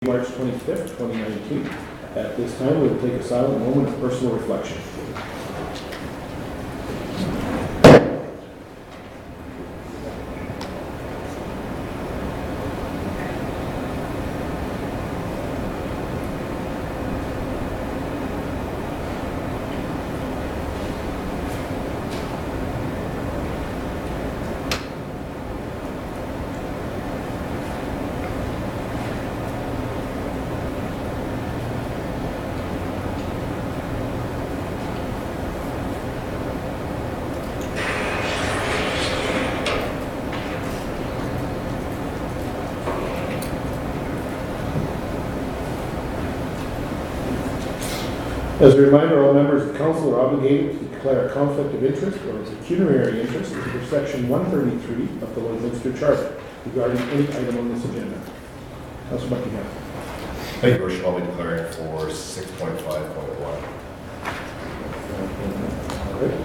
March 25th, 2019. At this time, we will take a silent moment of personal reflection. As a reminder, all members of council are obligated to declare a conflict of interest or a pecuniary interest under Section 133 of the Lloydminster Charter regarding any item on this agenda. Councilor Buckingham. Thank you, Your Worship. I'll be declaring for 6.5.1. All right.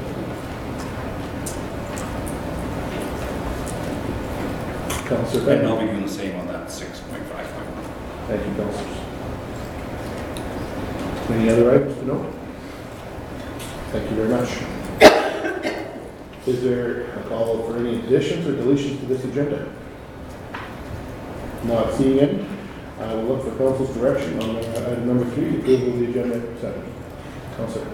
Councilor And Bennett. I'll be doing the same on that 6.5. Thank you, councilors. Any other items to note? Thank you very much. Is there a call for any additions or deletions to this agenda? Not seeing any. I will look for council's direction on item number 3, approval of the agenda setting. Councilor.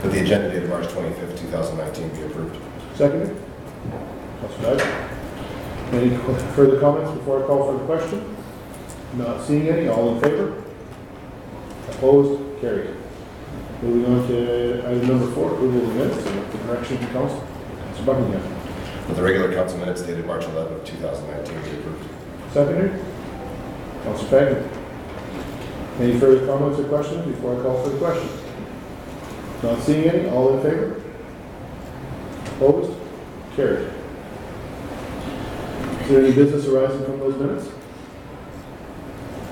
That the agenda dated March 25th, 2019 be approved. Seconded. Councilor Dodge. Any further comments before I call for the question? Not seeing any. All in favor? Opposed? Carried. Moving on to item number 4, approval of the minutes and the direction of the council. Councilor Buckingham. That the regular council minutes dated March 11th, 2019 be approved. Seconded. Councilor Fagin. Any further comments or questions before I call for the question? Not seeing any. All in favor? Opposed? Carried. Is there any business arising from those minutes?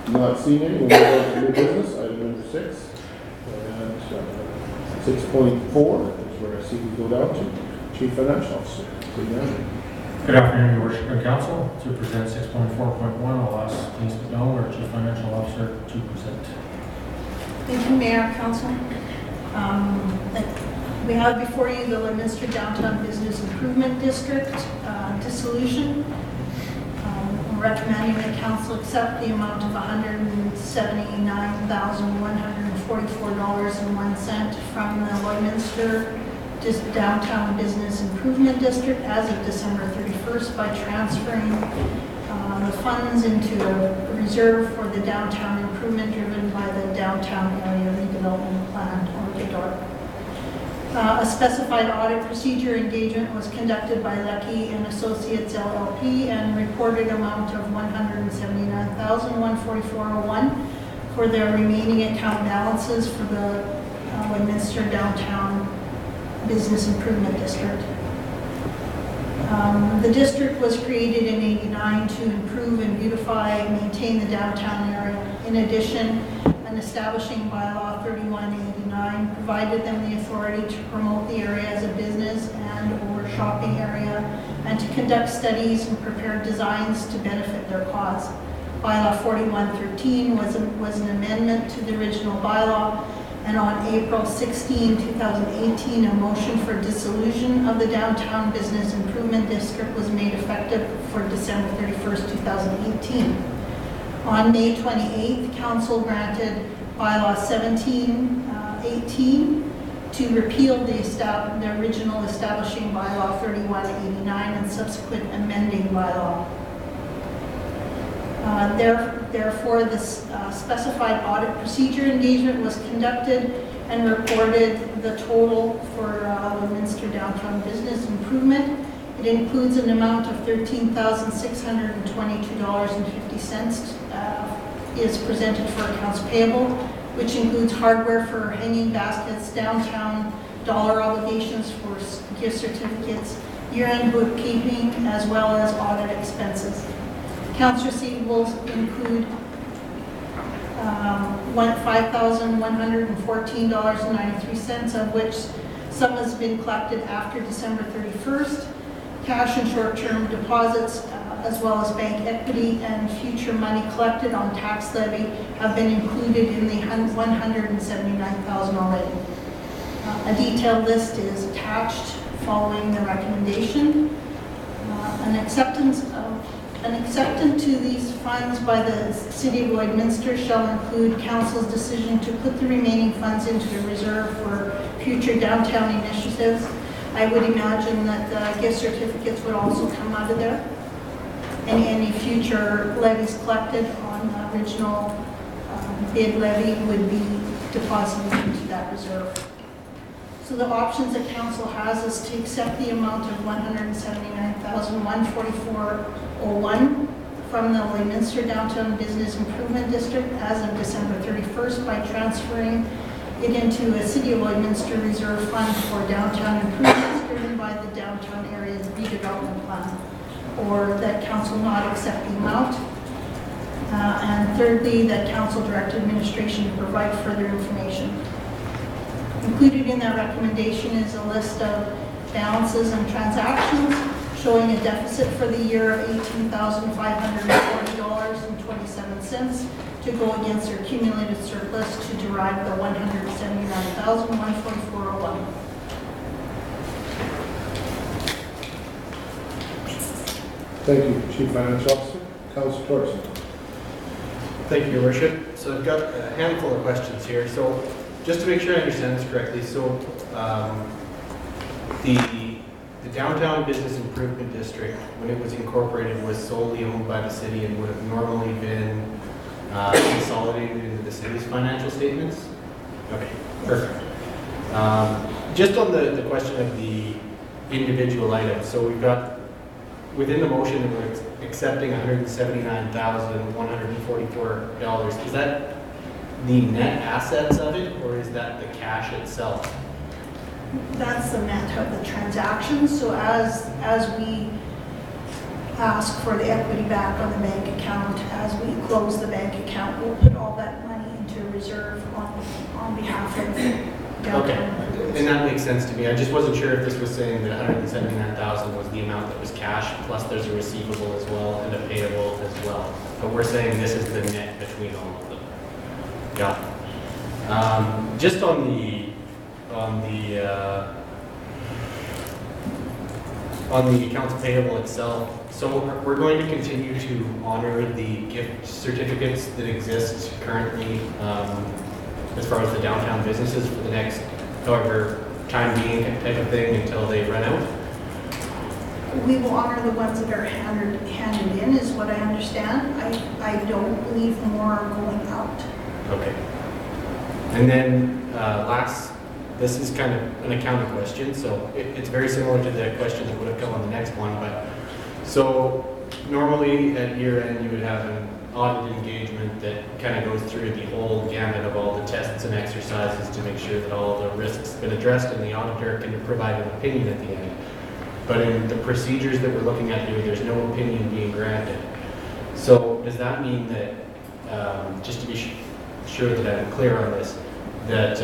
Not seeing any. We'll move on to new business, item number 6. And 6.4 is where I see we go down to Chief Financial Officer. Good afternoon, Your Worship and Council. To present 6.4.1, I'll ask Denise McDonald, our Chief Financial Officer, to present. Thank you, Mayor, Council. We have before you the Lloydminster Downtown Business Improvement District dissolution. We're recommending that Council accept the amount of $179,144.01 from the Lloydminster Downtown Business Improvement District as of December 31st by transferring the funds into a reserve for the downtown improvement driven by the Downtown Area Redevelopment Plan, or DARP. A specified audit procedure engagement was conducted by Leckie and Associates LLP and reported amount of $179,144.01 for their remaining account balances for the Lloydminster Downtown Business Improvement District. The district was created in '89 to improve and beautify and maintain the downtown area. In addition, an establishing bylaw 3189 provided them the authority to promote the area as a business and or shopping area and to conduct studies and prepare designs to benefit their cause. Bylaw 4113 was an amendment to the original bylaw, and on April 16, 2018, a motion for dissolution of the Downtown Business Improvement District was made effective for December 31st, 2018. On May 28th, Council granted Bylaw 1718 to repeal the original establishing Bylaw 3189 and subsequent amending bylaw. Therefore, the specified audit procedure engagement was conducted and reported the total for Lloydminster Downtown Business Improvement. It includes an amount of $13,622.50 is presented for accounts payable, which includes hardware for hanging baskets, downtown dollar obligations for gift certificates, year-end bookkeeping, as well as audit expenses. Accounts receivables include $5,114.93, of which some has been collected after December 31st. Cash and short-term deposits as well as bank equity and future money collected on tax levy have been included in the $179,000 already. A detailed list is attached following the recommendation. An acceptance to these funds by the City of Lloydminster shall include Council's decision to put the remaining funds into the reserve for future downtown initiatives. I would imagine that the gift certificates would also come out of there. And any future levies collected on the original bid levy would be deposited into that reserve. So the options that Council has is to accept the amount of $179,144.01 from the Lloydminster Downtown Business Improvement District as of December 31st by transferring it into a City of Lloydminster Reserve Fund for downtown improvements driven by the downtown area's redevelopment plan, or that Council not accept the amount. And thirdly, that Council direct administration to provide further information. Included in that recommendation is a list of balances and transactions showing a deficit for the year of $18,540.27 to go against their accumulated surplus to derive the $179,144.01. Thank you, Chief Financial Officer. Councilor Torres. Thank you, Your Worship. So I've got a handful of questions here. So just to make sure I understand this correctly, so the Downtown Business Improvement District, when it was incorporated, was solely owned by the city and would have normally been consolidated into the city's financial statements? Okay, perfect. Just on the question of the individual items, so we've got within the motion that we're accepting $179,144. Is that the net assets of it, or is that the cash itself? That's the net of the transactions. So as we ask for the equity back on the bank account, as we close the bank account, we'll put all that money into a reserve on behalf of downtown. Okay, and that makes sense to me. I just wasn't sure if this was saying that 179,000 was the amount that was cash, plus there's a receivable as well and a payable as well. But we're saying this is the net between all of them. Got it. Just on the accounts payable itself, so we're going to continue to honor the gift certificates that exist currently as far as the downtown businesses for the next however time being type of thing until they run out? We will honor the ones that are handed in, is what I understand. I don't believe more are going out. Okay. And then this is kind of an accounting question, so it's very similar to the question that would have come on the next one, but so normally at year end you would have an audit engagement that kind of goes through the whole gamut of all the tests and exercises to make sure that all the risks have been addressed and the auditor can provide an opinion at the end. But in the procedures that we're looking at here, there's no opinion being granted. So does that mean that, just to be sure that I'm clear on this, that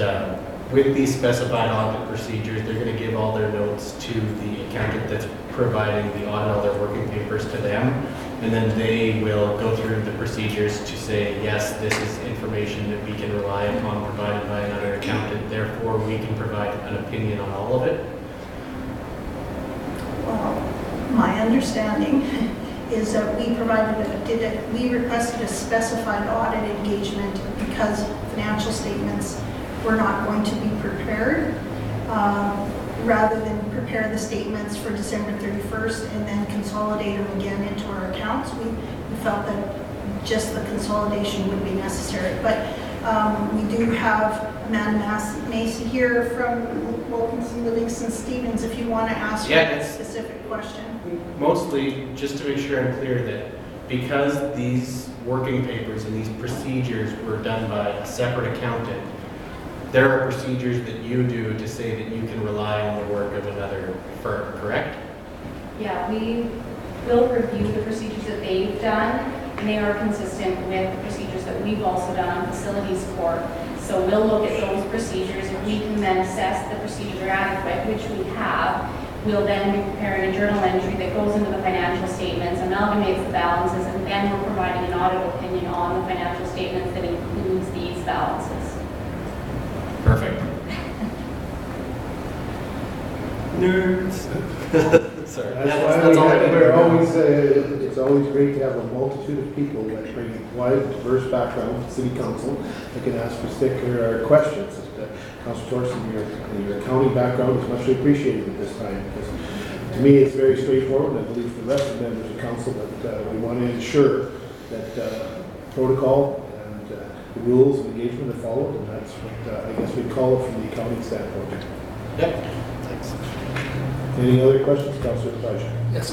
with these specified audit procedures, they're going to give all their notes to the accountant that's providing the audit, all their working papers to them, and then they will go through the procedures to say, yes, this is information that we can rely upon provided by another accountant, therefore we can provide an opinion on all of it? Well, my understanding is that we requested a specified audit engagement because financial statements were not going to be prepared, rather than prepare the statements for December 31st and then consolidate them again into our accounts. We felt that just the consolidation would be necessary. But we do have Amanda Macy here from Wilkinson, Livingston, Stevens, if you want to ask a specific question. Mostly, just to make sure I'm clear that because these working papers and these procedures were done by a separate accountant, there are procedures that you do to say that you can rely on the work of another firm, correct? Yeah, we will review the procedures that they've done, and they are consistent with the procedures that we've also done on facilities court. So we'll look at those procedures, and we can then assess the procedure adequate, which we have. We'll then be preparing a journal entry that goes into the financial statements, amalgamates the balances, and then we're providing an audit opinion on the financial statements that includes these balances. Perfect. Nerds. Sorry. That's all I we're needed. always, it's always great to have a multitude of people that bring a wide, diverse background to city council that can ask particular questions. Councilor Thorson, your accounting background is much appreciated at this time, because to me, it's very straightforward, and I believe for the rest of the members of council that we want to ensure that protocol and the rules of engagement are followed, and that's what I guess we'd call it from the accounting standpoint. Yep. Thanks. Any other questions, Councilor Pajak? Yes.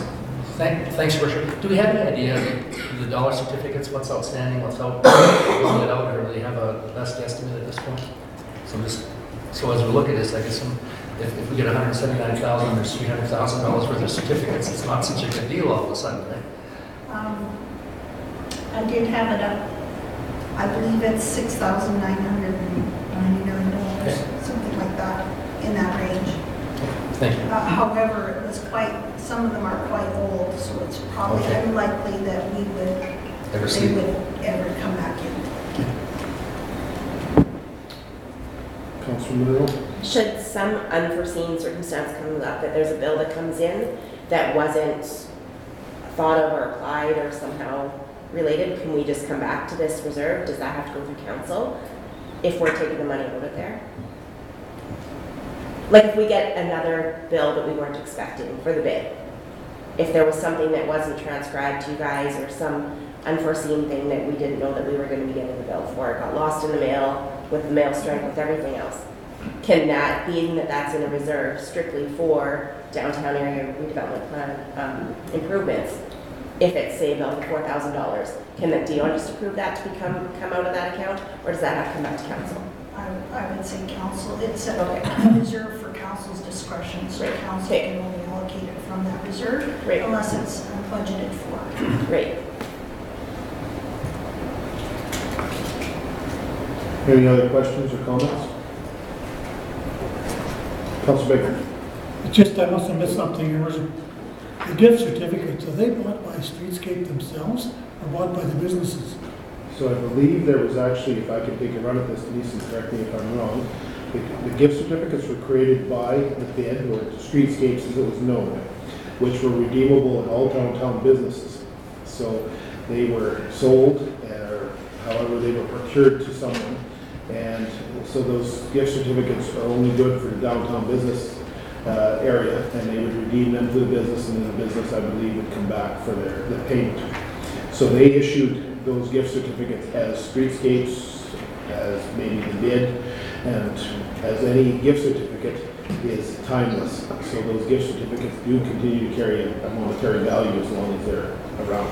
Thanks, Your Worship. Do we have any idea of the dollar certificates, what's outstanding, what's out, rolling it out, or do we have a best estimate at this point? So as we look at this, I guess if we get $179,000, there's $300,000 worth of certificates, it's not such a good deal all of a sudden, right? I did have it up. I believe it's $6,999, something like that, in that range. Thank you. However, it was some of them are quite old, so it's probably Okay. unlikely that they would ever come back in. Councilor Monroe? Should some unforeseen circumstance come up, that there's a bill that comes in that wasn't thought of or applied or somehow related, can we just come back to this reserve? Does that have to go through council if we're taking the money out of there? Like if we get another bill that we weren't expecting for the bid, if there was something that wasn't transcribed to you guys or some unforeseen thing that we didn't know that we were going to be getting the bill for, it got lost in the mail with the mail strike, with everything else, can that, being that that's in a reserve strictly for downtown area redevelopment plan improvements, if it's say about $4,000, can the Dion just approve that to come out of that account, or does that have to come back to council? I would say council. It's a reserve for council's discretion, so Right. council Okay. can only allocate it from that reserve Right. unless it's budgeted for. Great. Any other questions or comments? Councilor Baker? Just, I must have missed something. There was the gift certificates, are they bought by Streetscape themselves or bought by the businesses? So I believe there was actually, if I could take a run at this, Denise, and correct me if I'm wrong, the gift certificates were created by the bid, or Streetscapes as it was known, which were redeemable in all downtown businesses. So they were sold, or however they were procured to someone, and so those gift certificates are only good for the downtown business area, and they would redeem them to the business, and then the business, I believe, would come back for their payment. So they issued those gift certificates as Streetscapes, as maybe the bid, and as any gift certificate is timeless. So those gift certificates do continue to carry a monetary value as long as they're around.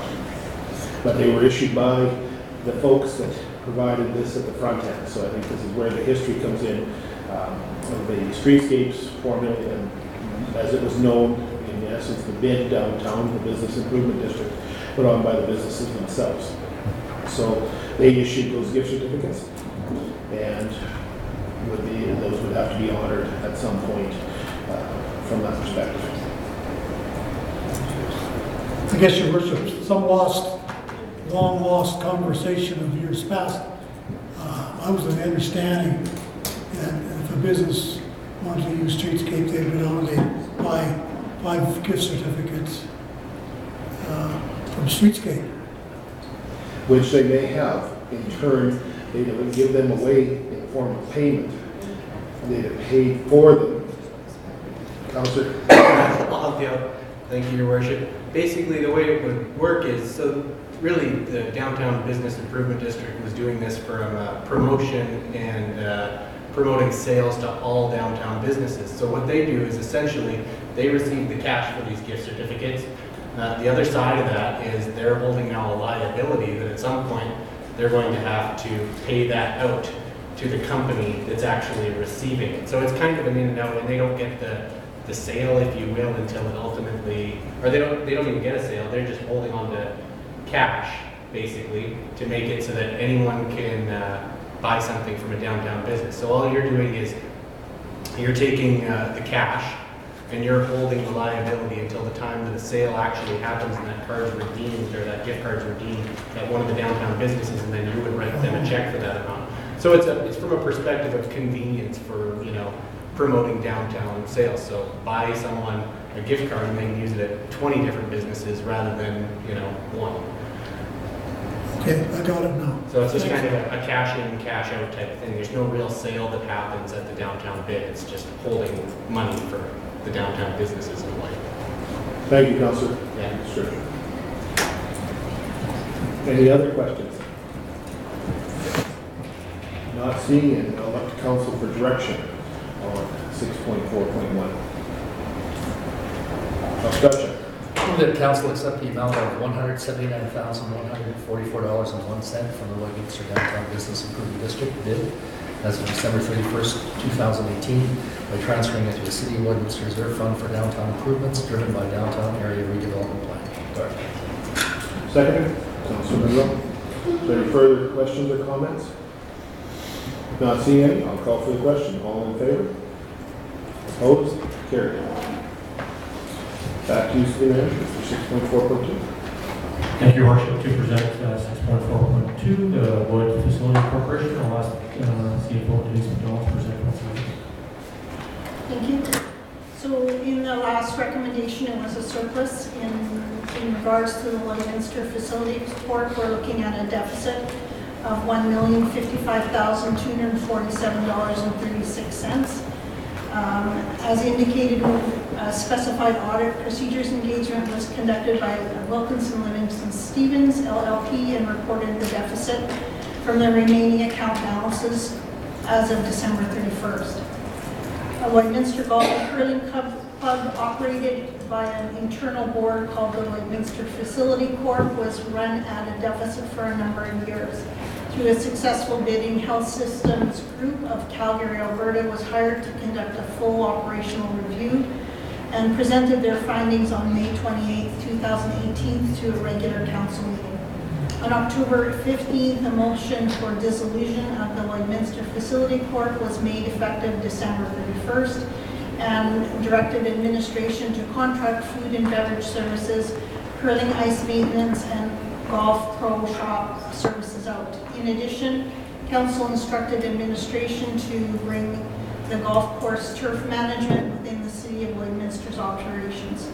But they were issued by the folks that provided this at the front end. So I think this is where the history comes in, of the Streetscapes formula, and as it was known, in essence, the bid downtown, the business improvement district, put on by the businesses themselves. So they issued those gift certificates, and those would have to be honored at some point from that perspective. I guess, Your Worship, some long lost conversation of years past. I was of the understanding that if a business wanted to use Streetscape, they would only buy 5 gift certificates from Streetscape. Which they may have. In turn, they would give them away in the form of payment. They'd have paid for them. Councilor? I'll help you out. Thank you, Your Worship. Basically, the way it would work is, so really, the Downtown Business Improvement District was doing this from promotion and promoting sales to all downtown businesses. So what they do is essentially, they receive the cash for these gift certificates. The other side of that is they're holding now a liability that at some point they're going to have to pay that out to the company that's actually receiving it. So it's kind of an in and out, and they don't get the sale, if you will, until it ultimately, or they don't even get a sale. They're just holding on to cash, basically, to make it so that anyone can buy something from a downtown business. So all you're doing is you're taking the cash, and you're holding the liability until the time that the sale actually happens and that card's redeemed, or that gift card's redeemed at one of the downtown businesses, and then you would write them a check for that amount. So it's from a perspective of convenience for, you know, promoting downtown sales. So buy someone a gift card and they can use it at 20 different businesses rather than, you know, one. Okay, I got it now. So it's just kind of a cash in, cash out type of thing. There's no real sale that happens at the downtown bid. It's just holding money for the downtown businesses in a way. Thank you, Councillor. Yeah. Description. Any other questions? Not seeing it, I'll look to council for direction on 6.4.1. Discussion. Move that council accept the amount of $179,144.01 from the Lloydminster Downtown Business Improvement District bid as of December 31st, 2018, by transferring it to the City of Lloydminster Reserve Fund for downtown improvements driven by downtown area redevelopment plan. Second, Councillor Monroe. Is there any further questions or comments? Not seeing any, I'll call for the question. All in favor? Opposed? Carried. Back to you, City Manager, for 6.4.2. Thank you, Your Worship. To present 6.4.2, the Lloyd Facility Corporation. I'll ask CFO Denise McDonald to present once again. Thank you. So in the last recommendation, it was a surplus in regards to the Lloydminster Facility Corp. We're looking at a deficit of $1,055,247.36. As indicated, specified audit procedures engagement was conducted by Wilkinson Livingston Stevens LLP and reported the deficit from the remaining account balances as of December 31st. A Lloydminster Golf and Curling Club operated by an internal board called the Lloydminster Facility Corp. was run at a deficit for a number of years. Through a successful bidding, Health Systems Group of Calgary, Alberta was hired to conduct a full operational review and presented their findings on May 28, 2018 to a regular council meeting. On October 15th, a motion for dissolution of the Lloydminster Facility Corp. was made effective December 31st and directed administration to contract food and beverage services, curling ice maintenance, and golf pro shop services out. In addition, council instructed administration to bring the golf course turf management within the City of Lloydminster's operations.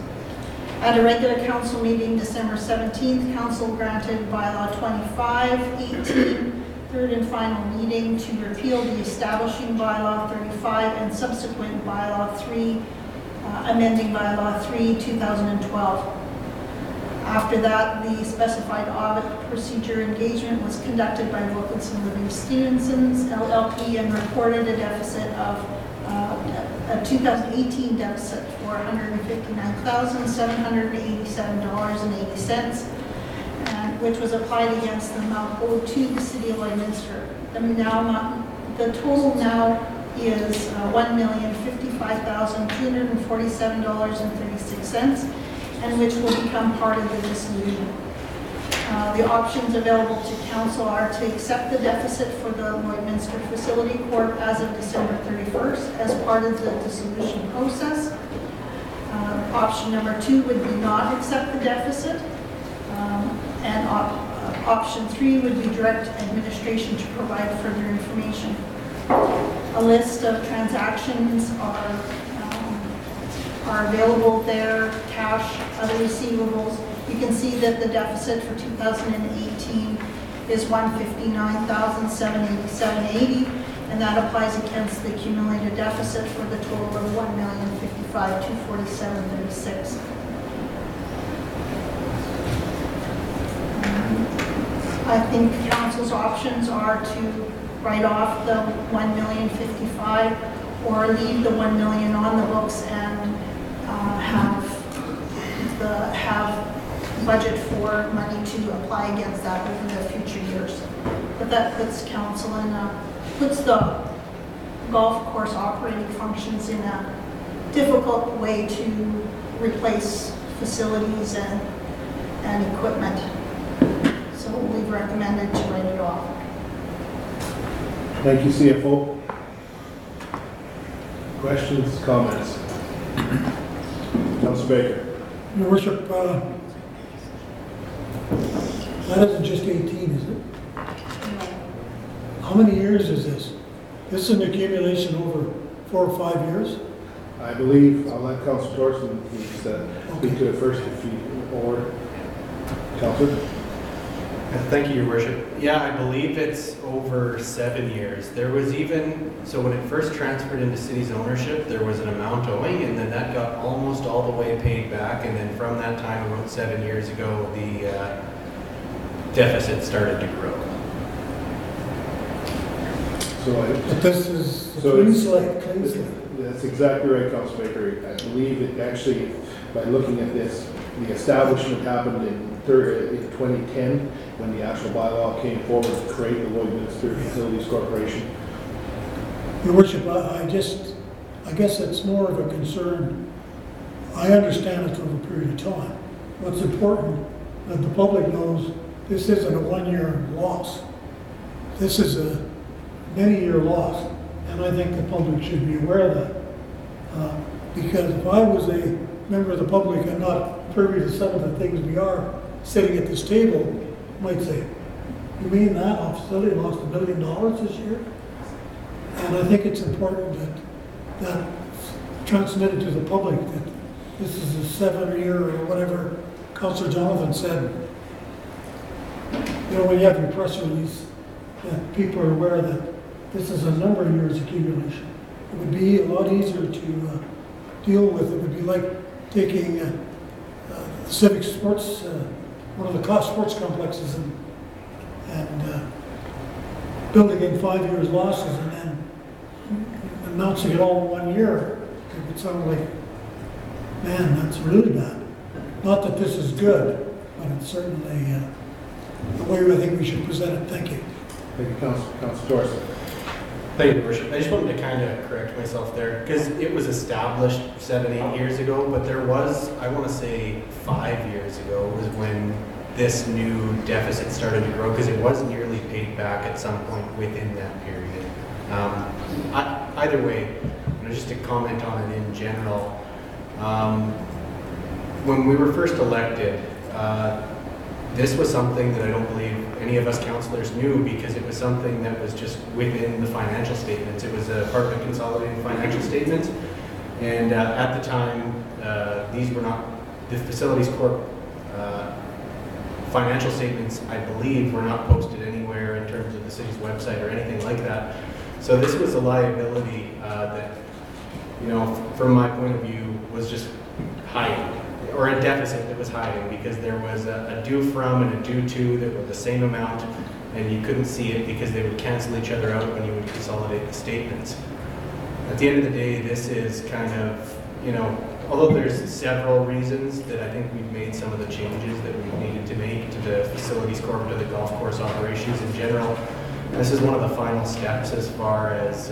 At a regular council meeting December 17th, council granted bylaw 2518, third and final meeting, to repeal the establishing bylaw 35 and subsequent bylaw 3, amending bylaw 3, 2012. After that, the specified audit procedure engagement was conducted by Wilkinson Living Stevenson's LLP and reported a deficit of a 2018 deficit for $159,787.80, which was applied against the amount owed to the City of Lloydminster. The total now is $1,055,247.36. and which will become part of the dissolution. The options available to council are to accept the deficit for the Lloydminster Facility Corp. as of December 31st as part of the dissolution process. Option number 2 would be not accept the deficit. And option 3 would be direct administration to provide further information. A list of transactions are available there, cash, other receivables. You can see that the deficit for 2018 is $159,787.80, and that applies against the accumulated deficit for the total of $1,055,247.36. I think council's options are to write off the $1,055,000 or leave the $1 million on the books and have budget for money to apply against that over the future years. But that puts council in puts the golf course operating functions in a difficult way to replace facilities and equipment. So we've recommended to write it off. Thank you, CFO. Questions, comments? Councilor Baker. Your worship, that isn't just 18, is it? How many years is this? This is an accumulation over 4 or 5 years? I believe, I'll let Councilor Thorson speak to it first if you, or Councilor. Thank you, Your Worship. Yeah, I believe it's over 7 years. There was even, so when it first transferred into city's ownership, there was an amount owing, and then that got almost all the way paid back, and then from that time, about 7 years ago, the deficit started to grow. But this is a So clean it's- slate, clean slate. That's exactly right, Councilor Baker. I believe it actually, by looking at this, the establishment happened in 2010, when the actual bylaw came forward to create the Lloydminster Facilities Corporation. Your worship, I guess it's more of a concern. I understand it's over a period of time. What's important, that the public knows, this isn't a 1-year loss. This is a many-year loss, and I think the public should be aware of that. Because if I was a member of the public and not privy to some of the things we are sitting at this table, I might say, you mean that our facility lost $1 million this year? And I think it's important that transmitted to the public that this is a 7-year or whatever Councillor Jonathan said. You know, when you have your press release, that people are aware that this is a number of years accumulation. It would be a lot easier to deal with. It would be like taking Civic Sports, one of the sports complexes, and building in 5 years losses and then announcing it all in 1 year. It would sound like, man, that's really bad. Not that this is good, but it's certainly the way I think we should present it. Thank you. Thank you, Councilor Thorson. Thank you, Your Worship. I just wanted to kind of correct myself there, because it was established 7, 8 years ago, but there was, I want to say 5 years ago, was when this new deficit started to grow, because it was nearly paid back at some point within that period. Either way, just to comment on it in general, when we were first elected, this was something that I don't believe any of us councillors knew, because it was something that was just within the financial statements. It was a part of the consolidated financial statements, and at the time, these were not, the Facilities Corp financial statements, I believe, were not posted anywhere in terms of the city's website or anything like that. So this was a liability that, you know, from my point of view, was just hiding, or a deficit that was hiding, because there was a due from and a due to that were the same amount, and you couldn't see it because they would cancel each other out when you would consolidate the statements. At the end of the day, this is kind of, you know, although there's several reasons that I think we've made some of the changes that we've needed to make to the Facilities Corp, to the golf course operations in general, this is one of the final steps as far as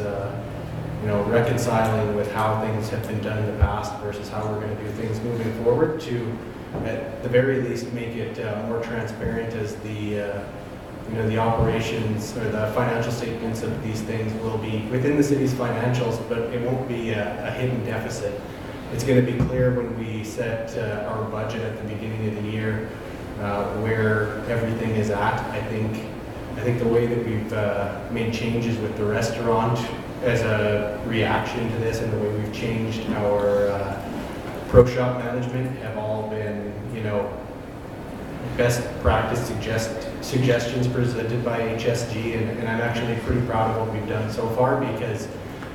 you know, reconciling with how things have been done in the past versus how we're going to do things moving forward, to at the very least make it more transparent, as the you know, the operations or the financial statements of these things will be within the city's financials, but it won't be a hidden deficit. It's going to be clear when we set our budget at the beginning of the year where everything is at. I think the way that we've made changes with the restaurant as a reaction to this, and the way we've changed our pro shop management, have all been, you know, best practice suggestions presented by HSG, and I'm actually pretty proud of what we've done so far, because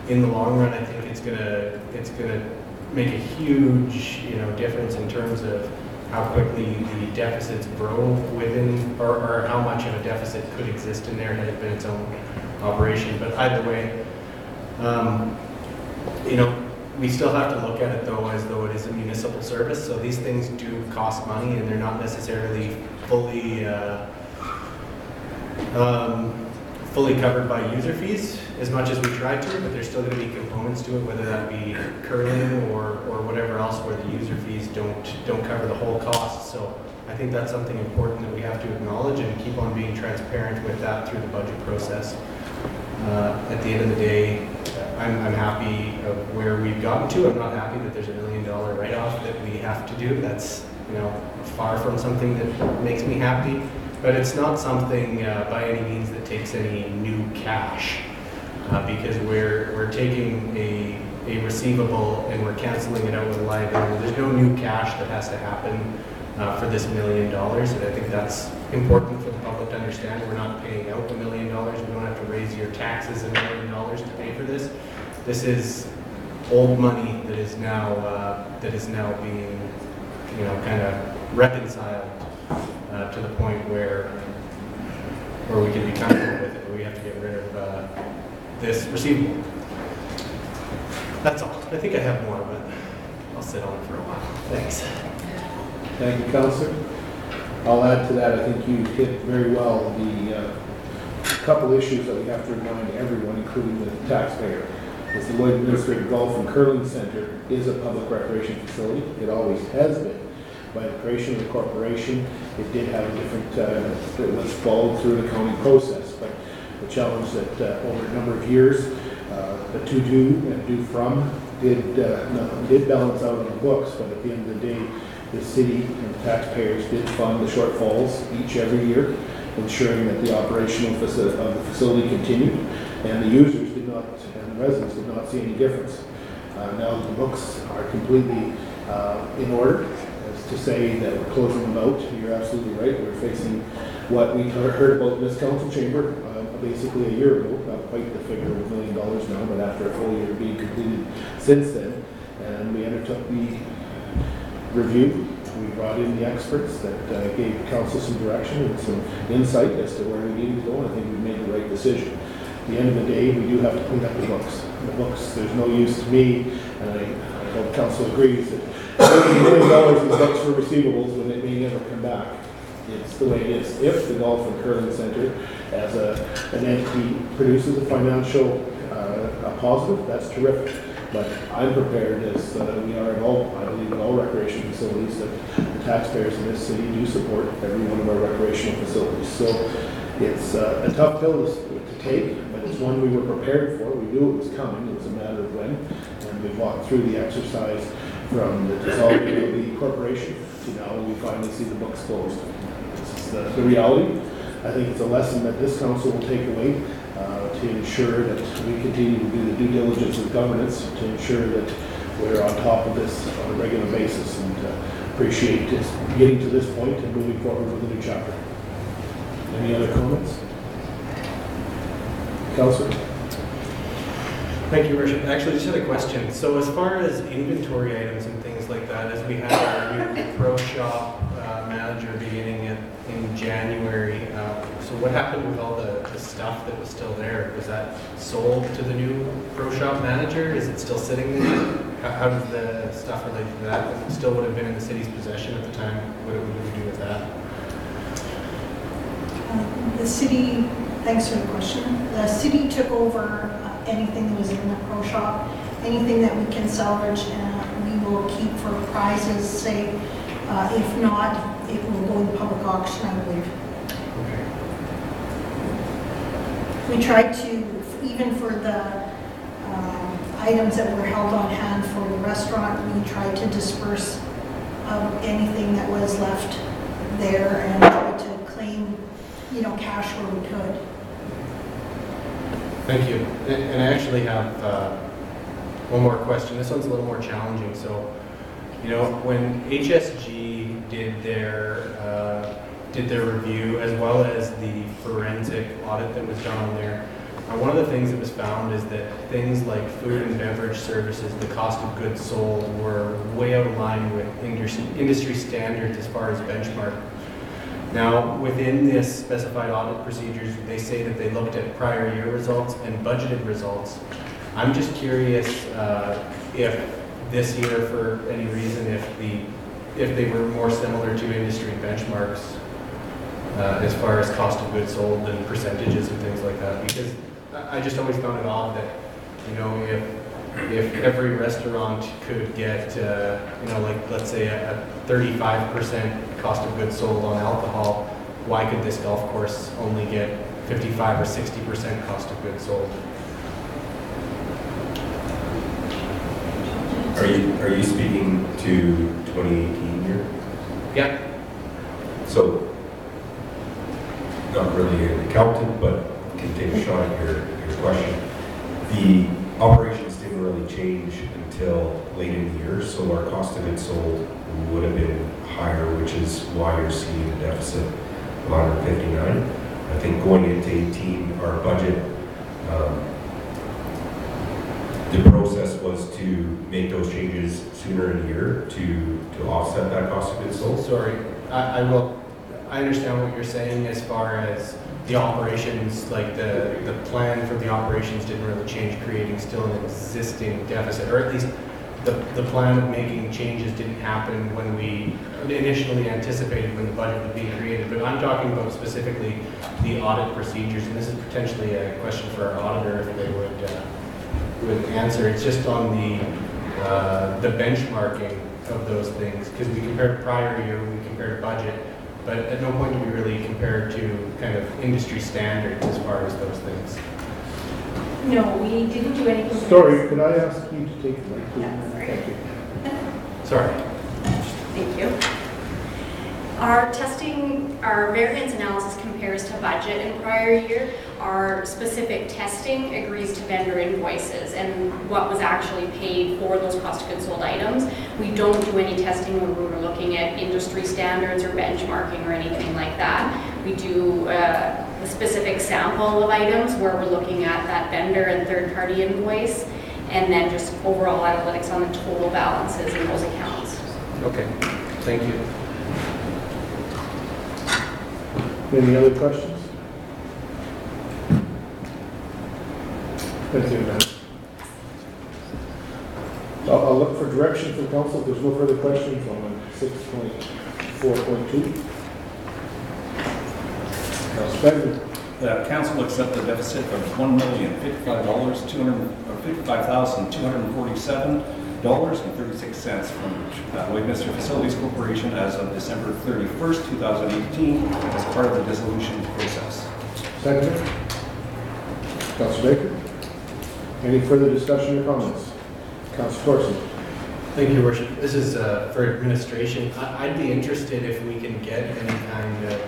in the long run, I think it's gonna make a huge, you know, difference in terms of how quickly the deficits grow within, or how much of a deficit could exist in there had it been its own operation. But either way, you know, we still have to look at it though as though it is a municipal service. So these things do cost money, and they're not necessarily fully fully covered by user fees as much as we try to, but there's still going to be components to it, whether that be curling or whatever else, where the user fees don't cover the whole cost. So I think that's something important that we have to acknowledge and keep on being transparent with that through the budget process. At the end of the day, I'm happy of where we've gotten to. I'm not happy that there's $1 million write-off that we have to do. That's, far from something that makes me happy. But it's not something by any means that takes any new cash, because we're taking a receivable and we're canceling it out with a liability. There's no new cash that has to happen for this $1 million, and I think that's important for the public to understand. We're not paying out $1 million. We don't have to raise your taxes $1 million to pay for this. This is old money that is now being, kind of reconciled to the point where we can be comfortable with it. We have to get rid of this receivable. That's all. I think I have more, but I'll sit on it for a while. Thanks. Thank you, Councillor. I'll add to that. I think you hit very well the couple issues that we have to remind everyone, including the taxpayer. Is the Lloyd Administrative Golf and Curling Center is a public recreation facility. It always has been. By the creation of the corporation, it did have a different, it was followed through an accounting process. But the challenge that over a number of years, the to do and do from did balance out on the books, but at the end of the day, the city and the taxpayers did fund the shortfalls every year, ensuring that the operational of the facility continued, and the users did not, and the residents did not see any difference. Now the books are completely in order. As to say that we're closing them out, you're absolutely right. We're facing what we heard about in this council chamber basically a year ago, not quite the figure of $1 million now, but after a full year being completed since then, and we undertook the review. We brought in the experts that gave council some direction and some insight as to where we needed to go, and I think we made the right decision. At the end of the day, we do have to clean up the books. The books, there's no use to me, and I hope council agrees, that $1 million in books for receivables when it may never come back. It's the way it is. If the Golf and Curling Center as an entity produces a financial a positive, that's terrific. But I'm prepared, as we are in all, I believe in all recreation facilities, that the taxpayers in this city do support every one of our recreational facilities. So it's a tough pill to take, but it's one we were prepared for. We knew it was coming. It was a matter of when. And we've walked through the exercise from the dissolving of the corporation to now we finally see the books closed. This is the reality. I think it's a lesson that this council will take away to ensure that we continue to do the due diligence of governance, to ensure that we're on top of this on a regular basis, and appreciate just getting to this point and moving forward with a new chapter. Any other comments? Councillor? Thank you, Worship. Actually, just had a question. So as far as inventory items and things like that, as we had our new pro shop manager beginning in January, so what happened with all the stuff that was still there? Was that sold to the new pro shop manager? Is it still sitting there? How does the stuff relate to that? If it still would have been in the city's possession at the time, what would we do with that? The city, thanks for the question. The city took over anything that was in the pro shop, anything that we can salvage, we will keep for prizes, say. If not, it will go in public auction, I believe. We tried to, even for the items that were held on hand for the restaurant, we tried to disperse anything that was left there and try to claim, cash where we could. Thank you. And I actually have one more question. This one's a little more challenging. So, when HSG did their review, as well as the forensic audit that was done on there, one of the things that was found is that things like food and beverage services, the cost of goods sold, were way out of line with industry standards as far as benchmark. Now, within this specified audit procedures, they say that they looked at prior year results and budgeted results. I'm just curious if this year, for any reason, if they were more similar to industry benchmarks as far as cost of goods sold and percentages and things like that. Because I just always found it odd that, if every restaurant could get, like let's say a 35% cost of goods sold on alcohol, why could this golf course only get 55 or 60% cost of goods sold? Are you speaking to 2018 here? Yeah. So, not really an accountant, but can take a shot at your question. The operations didn't really change until late in the year, so our cost of goods sold would have been higher, which is why you're seeing a deficit of 159. I think going into 18, our budget, the process was to make those changes sooner in the year to offset that cost of goods sold. Sorry, I understand what you're saying as far as the operations, like the plan for the operations didn't really change, creating still an existing deficit, or at least the plan of making changes didn't happen when we initially anticipated when the budget was being created. But I'm talking about specifically the audit procedures, and this is potentially a question for our auditor if they would answer. It's just on the benchmarking of those things, because we compared prior year, we compared budget, but at no point do we really compare to kind of industry standards as far as those things. No, we didn't do anything. Story, could I ask you to take the mic, please? Yeah, sorry. Thank you. Sorry. Thank you. Our testing, our variance analysis compares to budget in prior year. Our specific testing agrees to vendor invoices and what was actually paid for those cost of goods sold items. We don't do any testing when we're looking at industry standards or benchmarking or anything like that. We do a specific sample of items where we're looking at that vendor and third-party invoice, and then just overall analytics on the total balances in those accounts. Okay, thank you. Any other questions? Thank you, Matt. I'll look for direction from council if there's no further questions on 6.4.2. Council Beckman. The council accept the deficit of $1,055,247.36 from Lloydminster Facilities Corporation as of December 31st, 2018, as part of the dissolution process. Second. Council Baker. Any further discussion or comments? Council Thorson. Thank you, Your Worship. This is for administration. I'd be interested if we can get any kind of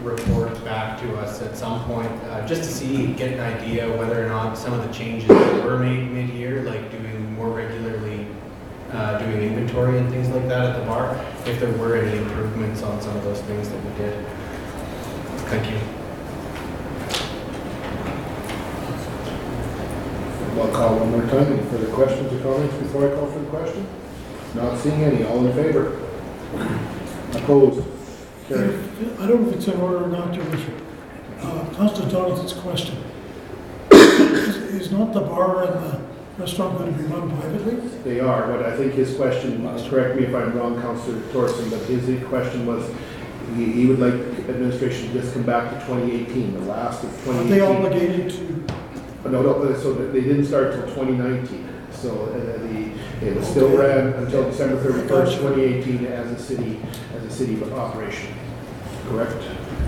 report back to us at some point, just to get an idea whether or not some of the changes that were made mid-year, like doing more regularly, doing inventory and things like that at the bar, if there were any improvements on some of those things that we did. Thank you. I'll call one more time. Any further questions or comments before I call for the question? Not seeing any. All in favor? Opposed? Carried. I don't know if it's in order or not, Your Worship. Councilor Donaldson's question. Is not the bar and the restaurant going to be run privately? They are, but I think his question, correct me if I'm wrong, Councillor Thorson, but his question was he would like administration to just come back to 2018, the last of 2018. Are they obligated to? No, so they didn't start till 2019. So it was still ran until December 31st, 2018 as a city operation. Correct?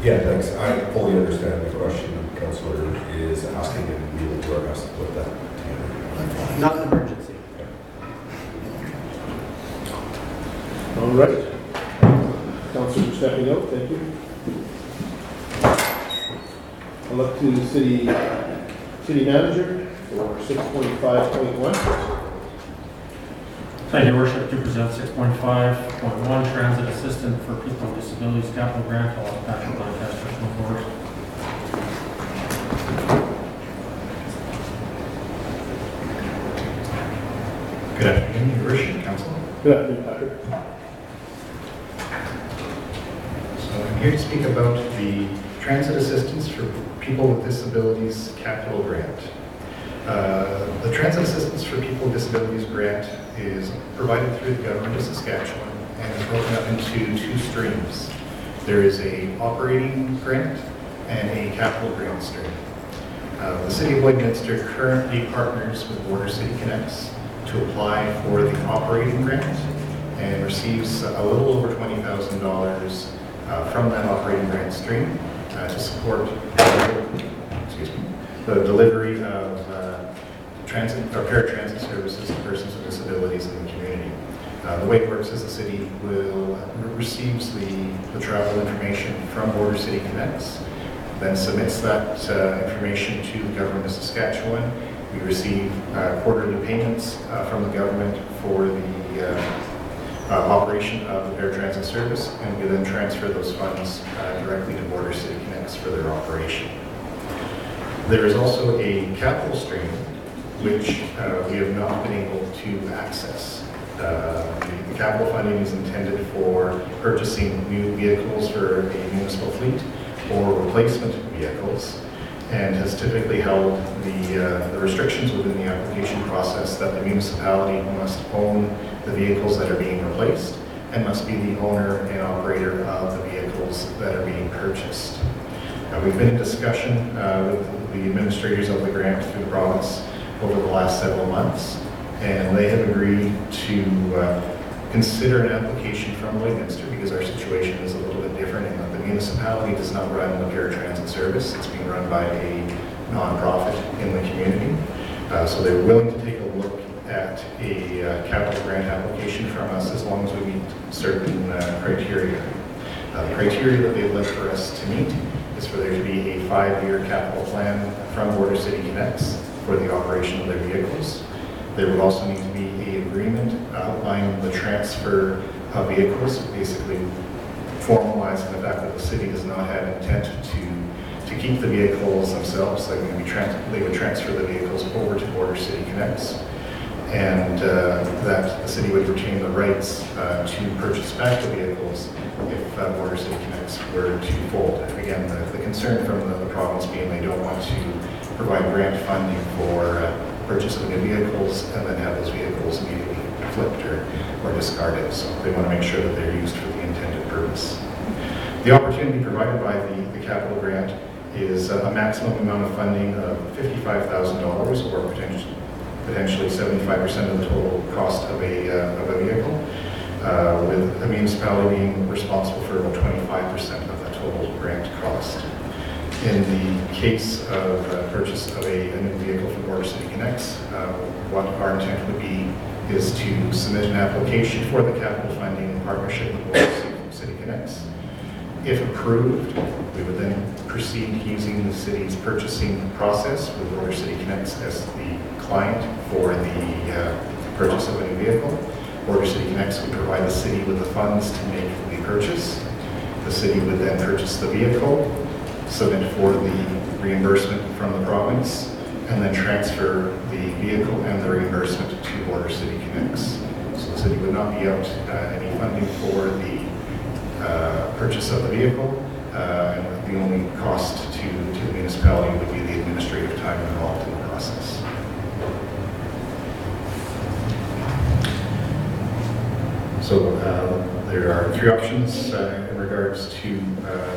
Yeah, thanks. I fully understand the question Councillor is asking, and we will do our best to put that together. Not an emergency. All right. Councillor for stepping out. Thank you. I'll look to the city manager for 6.5.1. Thank you, Your Worship. To present 6.5.1, Transit Assistant for People with Disabilities Capital Grant. I'll ask Patrick Lancaster to come forward. Good afternoon, Your Worship, Council. Good afternoon, Patrick. So I'm here to speak about the Transit Assistance for People with Disabilities Capital Grant. The Transit Assistance for People with Disabilities Grant is provided through the Government of Saskatchewan and is broken up into two streams. There is a operating grant and a capital grant stream. The City of Lloydminster currently partners with Border City Connects to apply for the operating grant and receives a little over $20,000 from that operating grant stream to support the delivery of transit or paratransit services to persons with disabilities in the community. The way it works is the city receives the travel information from Border City Connects, then submits that information to the government of Saskatchewan. We receive quarterly payments from the government for the operation of the paratransit service, and we then transfer those funds directly to Border City Connects for their operation. There is also a capital stream which we have not been able to access. The capital funding is intended for purchasing new vehicles for a municipal fleet or replacement vehicles, and has typically held the restrictions within the application process that the municipality must own the vehicles that are being replaced and must be the owner and operator of the vehicles that are being purchased. We've been in discussion with the administrators of the grant through the province over the last several months, and they have agreed to consider an application from Lloydminster, because our situation is a little bit different in that the municipality does not run the paratransit service. It's being run by a nonprofit in the community. So they're willing to take a look at a capital grant application from us as long as we meet certain criteria. The criteria that they'd like for us to meet is for there to be a 5-year capital plan from Border City Connects for the operation of their vehicles. There would also need to be an agreement outlining the transfer of vehicles, basically formalizing the fact that the city does not have intent to keep the vehicles themselves. They would transfer the vehicles over to Border City Connects, and that the city would retain the rights to purchase back the vehicles if Border City Connects were to fold. Again, the concern from the province being they don't want to provide grant funding for purchase of new vehicles and then have those vehicles immediately flipped or discarded. So they want to make sure that they're used for the intended purpose. The opportunity provided by the capital grant is a maximum amount of funding of $55,000 or potentially 75% of the total cost of a vehicle, with a municipality being responsible for about 25% of the total grant cost. In the case of purchase of a new vehicle from Border City Connects, what our intent would be is to submit an application for the capital funding in partnership with Border City Connects. If approved, we would then proceed using the city's purchasing process with Border City Connects as the client for the purchase of a new vehicle. Border City Connects would provide the city with the funds to make the purchase. The city would then purchase the vehicle, submit for the reimbursement from the province, and then transfer the vehicle and the reimbursement to Border City Connects. So the city would not be out any funding for the purchase of the vehicle, and the only cost to the municipality would be the administrative time involved in the process. So there are 3 options in regards to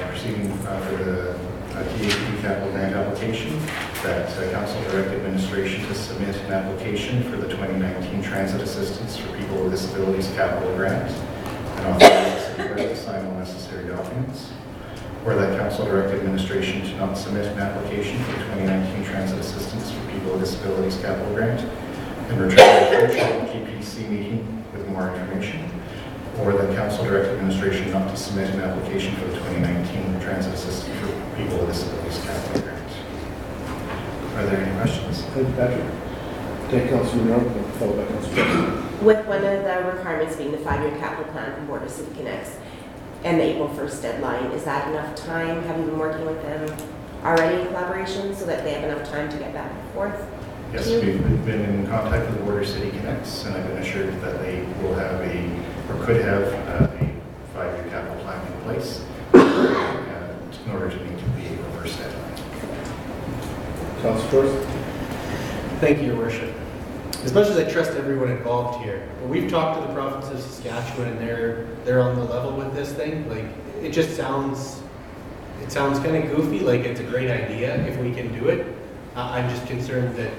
proceeding for the TAP capital grant application. That council direct administration to submit an application for the 2019 Transit Assistance for People with Disabilities Capital Grant and authorize the city clerk to sign all necessary documents. Or that council direct administration to not submit an application for the 2019 Transit Assistance for People with Disabilities Capital Grant and return to a virtual GPC meeting with more information. Or that council direct administration not to submit an application for the 2019 Transit Assistance for People with Disabilities Capital Grant. Are there any questions? Thank you, Patrick. Take Councilor Monroe, followed by Councilor Johnson. With one of the requirements being the 5-year capital plan from Border City Connects and the April 1st deadline, is that enough time? Have you been working with them already in collaboration so that they have enough time to get back and forth? Yes, we've been in contact with Border City Connects, and I've been assured that they will have or could have a 5-year capital plan in place in order to meet the April 1st deadline. Councilor Torres. Thank you, Your Worship. As much as I trust everyone involved here, when we've talked to the province of Saskatchewan and they're on the level with this thing, like it just sounds kind of goofy, like it's a great idea if we can do it. I'm just concerned that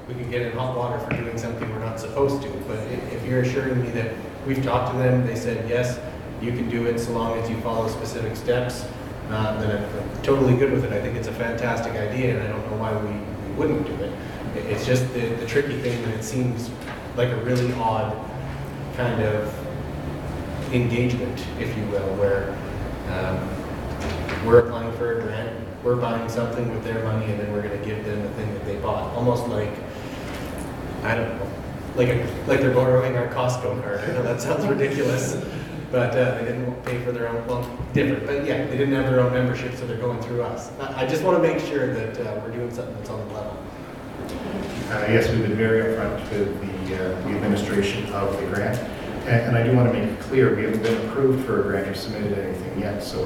we could get in hot water for doing something we're not supposed to. But if you're assuring me that we've talked to them, they said yes, you can do it so long as you follow specific steps, then I'm totally good with it. I think it's a fantastic idea, and I don't know why we wouldn't do it. It's just the tricky thing that it seems like a really odd kind of engagement, if you will, where we're applying for a grant, we're buying something with their money, and then we're going to give them the thing that they bought. Almost like, I don't know, like they're borrowing our Costco card. I know that sounds ridiculous, but they didn't pay for their own, well, different, but yeah, they didn't have their own membership, so they're going through us. I just want to make sure that we're doing something that's on the level. Yes, we've been very upfront with the administration of the grant. And I do want to make it clear, we haven't been approved for a grant or submitted anything yet. So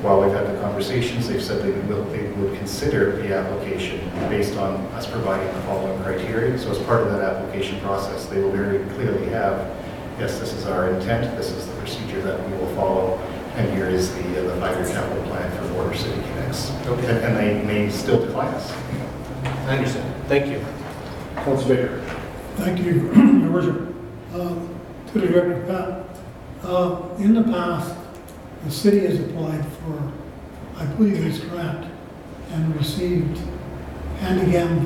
while we've had the conversations, they've said they would consider the application based on us providing the following criteria. So as part of that application process, they will very clearly have, yes, this is our intent, this is the procedure that we will follow, and here is the 5-year capital plan for Border City Connects. Okay. And they may still decline us. I understand. Thank you. Councilor Baker. Thank you, Your Worship. To the Director Pat, in the past, the city has applied for, I believe, this grant and received handy-van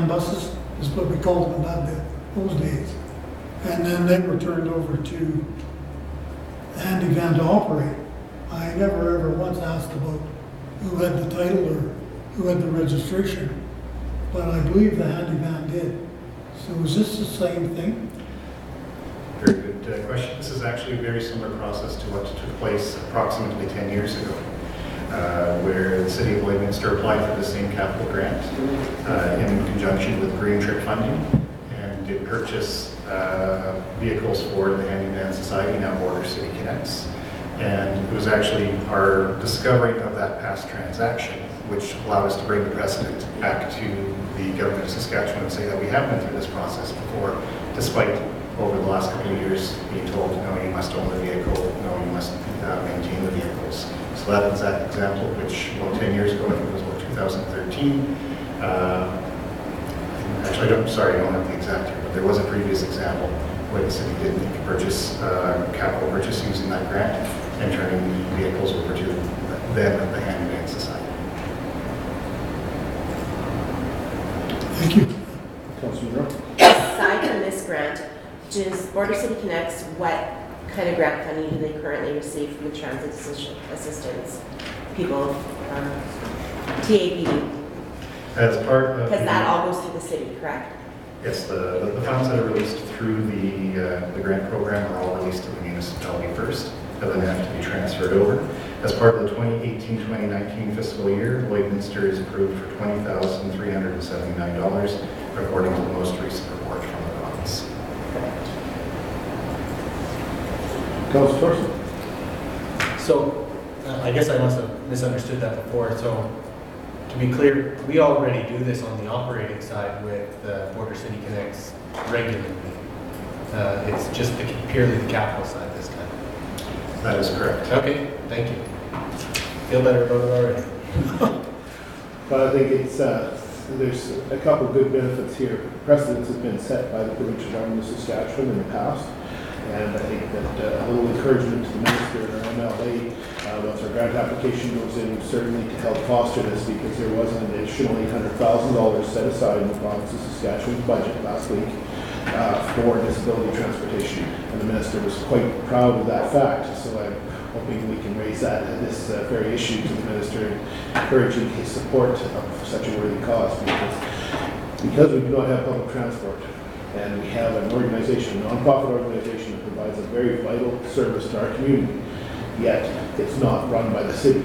buses, is what we called them those days. And then they were turned over to handy-van to operate. I never ever once asked about who had the title or who had the registration, but I believe the handy-van did. So is this the same thing? Very good question. This is actually a very similar process to what took place approximately 10 years ago, where the City of Lloydminster applied for the same capital grant in conjunction with Green Trip funding, and did purchase vehicles for the Handyman Society, now Border City Connects. And it was actually our discovery of that past transaction which allowed us to bring the precedent back to the government of Saskatchewan and say that we have been through this process before, despite over the last couple of years being told, no, you must own the vehicle, no, you must maintain the vehicles. So that exact example, which about 10 years ago, I think it was about 2013, actually, I don't have the exact year, but there was a previous example where the city did make a purchase, capital purchase using that grant and turning the vehicles over to them, the Handyman Society. Thank you. Councilor Monroe. Aside from this grant, does Border City Connects, what kind of grant funding do they currently receive from the transit assistance people, TAPD? As part of... Because that all goes through the city, correct? Yes, the funds that are released through the grant program are all released to the municipality first, and then have to be transferred over. As part of the 2018-2019 fiscal year, Lloydminster is approved for $20,379, according to the most recent report from the province. Councilor Thorson. So, I guess I must have misunderstood that before. So, to be clear, we already do this on the operating side with Border City Connects regularly. It's just purely the capital side this time. That is correct. Okay, thank you. Feel better about it already. But I think it's, there's a couple good benefits here. Precedents have been set by the provincial government of Saskatchewan in the past. And I think that a little encouragement to the minister and our MLA, once our grant application goes in, certainly to help foster this, because there was an additional $800,000 set aside in the province of Saskatchewan's budget last week for disability transportation. And the minister was quite proud of that fact. So I'm hoping we can raise that this very issue to the minister, encouraging his support of such a worthy cause, because we do not have public transport. And we have an organization, a nonprofit organization that provides a very vital service to our community, yet it's not run by the city.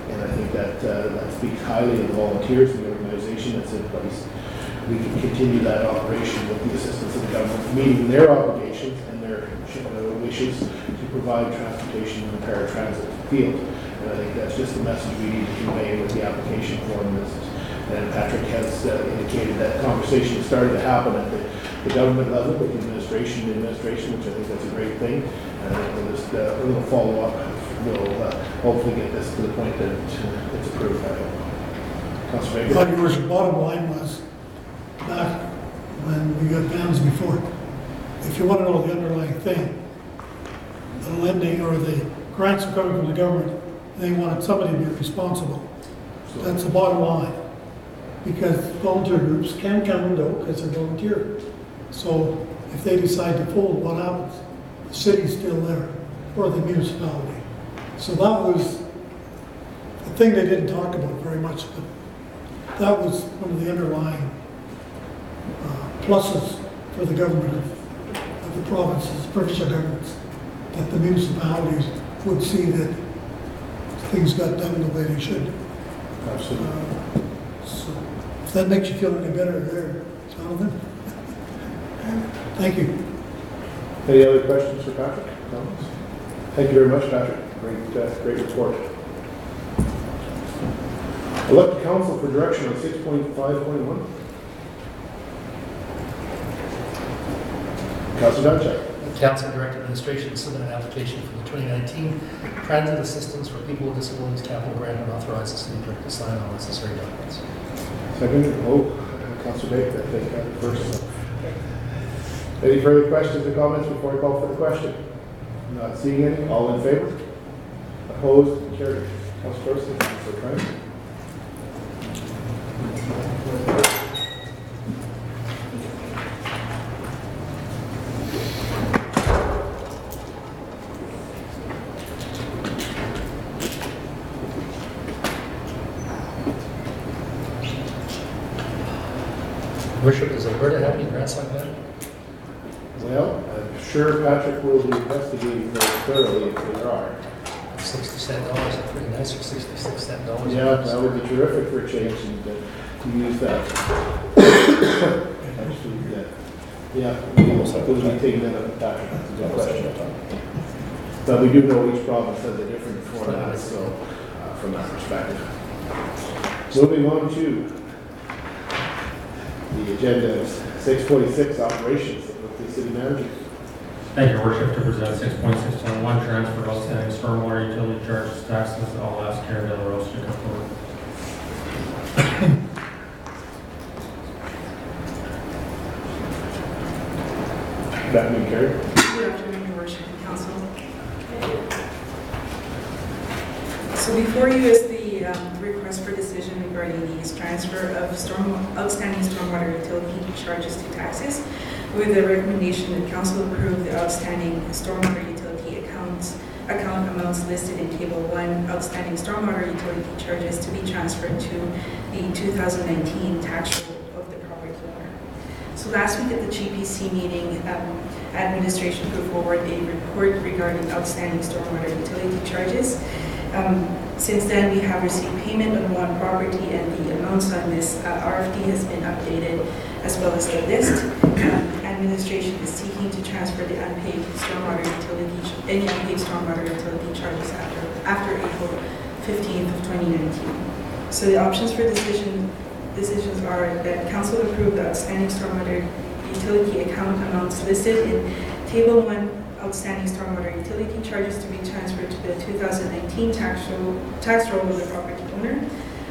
And I think that that speaks highly of the volunteers and the organization that's in place. We can continue that operation with the assistance of the government, meeting their obligations and their wishes to provide transportation in the paratransit field. And I think that's just the message we need to convey with the application form. And Patrick has indicated that conversation is starting to happen at the government level with the administration, which I think that's a great thing. And I think just a little follow-up will hopefully get this to the point that it's approved. Councilor Baker. Your Worship, bottom line was, back when we got bans before, if you want to know the underlying thing, the lending or the grants are coming from the government, they wanted somebody to be responsible. That's the bottom line. because volunteer groups can come and go because they're volunteer. So if they decide to fold, what happens? The city's still there, or the municipality. So that was the thing they didn't talk about very much, but that was one of the underlying pluses for the government of the provinces, provincial governments, that the municipalities would see that things got done the way they should. Absolutely. So if that makes you feel any better there, Jonathan. Thank you. Any other questions for Patrick? Comments? Thank you very much, Patrick. Great report. Elect council for direction on 6.5.1. Councilor Dunchak. Council Direct Administration submit an application for the 2019 Transit Assistance for People with Disabilities Capital Grant and authorize the city clerk to sign all necessary documents. Second, Councilor Baker, I think, first. Any further questions or comments before I call for the question? Not seeing any. All in favor? Opposed? Carried. Councilor Dorsey, Councilor Trent. Worship, does Alberta have any grants like that? Well, I'm sure Patrick will be investigating very thoroughly if there are. $60 dollars, that's pretty nice for $66 Yeah, that would be terrific for a change and to use that. Actually, yeah, we'll be taking that up with Patrick. That's a good question. But we do know each province has a different format, so from that perspective. Moving on to the agenda is 646 operations with the city manager. Thank you, Your Worship, to present 6.6.1 transfer of outstanding stormwater utility charges taxes. I'll ask Karen De La Rosa to come forward. That being carried. Good afternoon, Your Worship and Council. So before you is the request for decision regarding the transfer of outstanding stormwater utility charges to taxes, with the recommendation that Council approve the outstanding stormwater utility account amounts listed in Table 1, outstanding stormwater utility charges to be transferred to the 2019 tax roll of the property owner. So last week at the GPC meeting, administration put forward a report regarding outstanding stormwater utility charges. Since then, we have received payment on one property, and the amounts on this RFD has been updated, as well as the list. Administration is seeking to transfer the unpaid stormwater utility, any unpaid stormwater utility charges after April 15th of 2019. So the options for decisions are that Council approve the outstanding stormwater utility account amounts listed in Table 1, outstanding stormwater utility charges to be transferred to the 2019 tax roll of the property owner,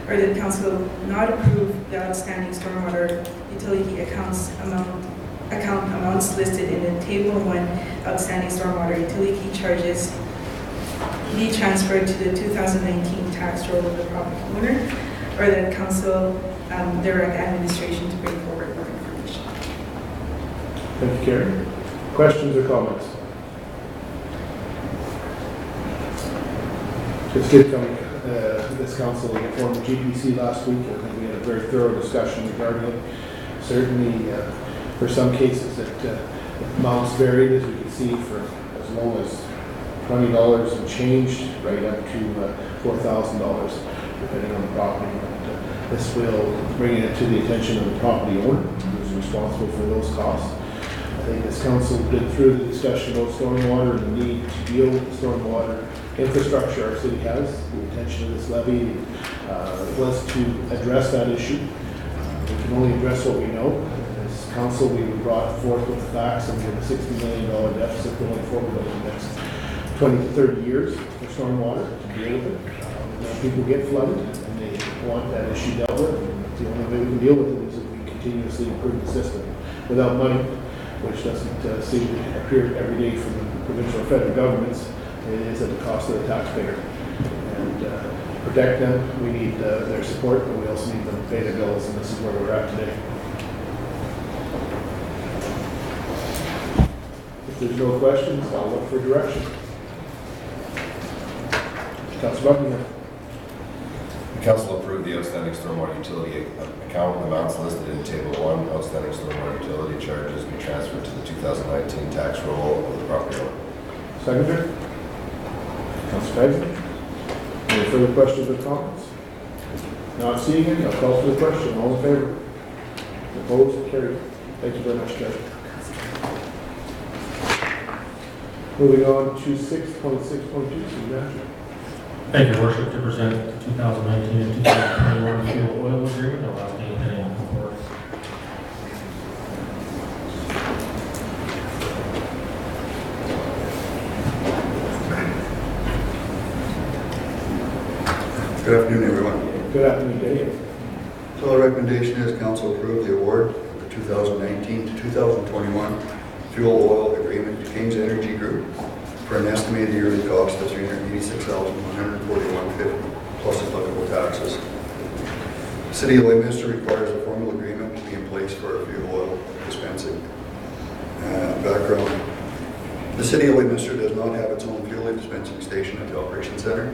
or that Council not approve the outstanding stormwater utility account amounts listed in the Table 1, outstanding stormwater utility charges be transferred to the 2019 tax roll of the property owner, or that Council direct administration to bring forward more information. Thank you, Karen. Questions or comments? Just did come, this council informed the GPC last week. I think we had a very thorough discussion regarding it. Certainly, for some cases, that amounts varied, as we can see, for as low as $20 and changed, right up to $4,000, depending on the property. But this will bring it to the attention of the property owner, who is responsible for those costs. I think this council did through the discussion about stormwater and the need to deal with stormwater infrastructure our city has. The intention of this levy was to address that issue. We can only address what we know. As council, we were brought forth with the facts, and we have a $60 million deficit going forward over the next 20 to 30 years for stormwater to deal with it. People get flooded, and they want that issue dealt with. And the only way we can deal with it is if we continuously improve the system. Without money, which doesn't seem to appear every day from the provincial or federal governments, it is at the cost of the taxpayer. And protect them, we need their support, but we also need them to pay their bills, and this is where we're at today. If there's no questions, I'll look for direction. Councilor Buckingham. The council approved the outstanding stormwater utility account amounts listed in Table 1. Outstanding stormwater utility charges be transferred to the 2019 tax roll of the property owner. Seconder. Councilor Pagsman. Any further questions or comments? Not seeing any, I'll call for the question. All in favor? Opposed? Carried. Thank you very much, Judge. Moving on to 6.6.2, City Manager. Thank you, Your Worship, to present the 2019 and 2021 fuel oil agreement. I'll ask Dane Henning to come forward. Good afternoon, everyone. Good afternoon, Dave. So the recommendation is council approve the award of the 2019 to 2021 fuel oil agreement to Kings Energy Group for an estimated yearly cost of $386,141.50 plus applicable taxes. The City of Leominster requires a formal agreement to be in place for fuel oil dispensing. Background. The City of Leominster does not have its own fuel dispensing station at the Operations Center,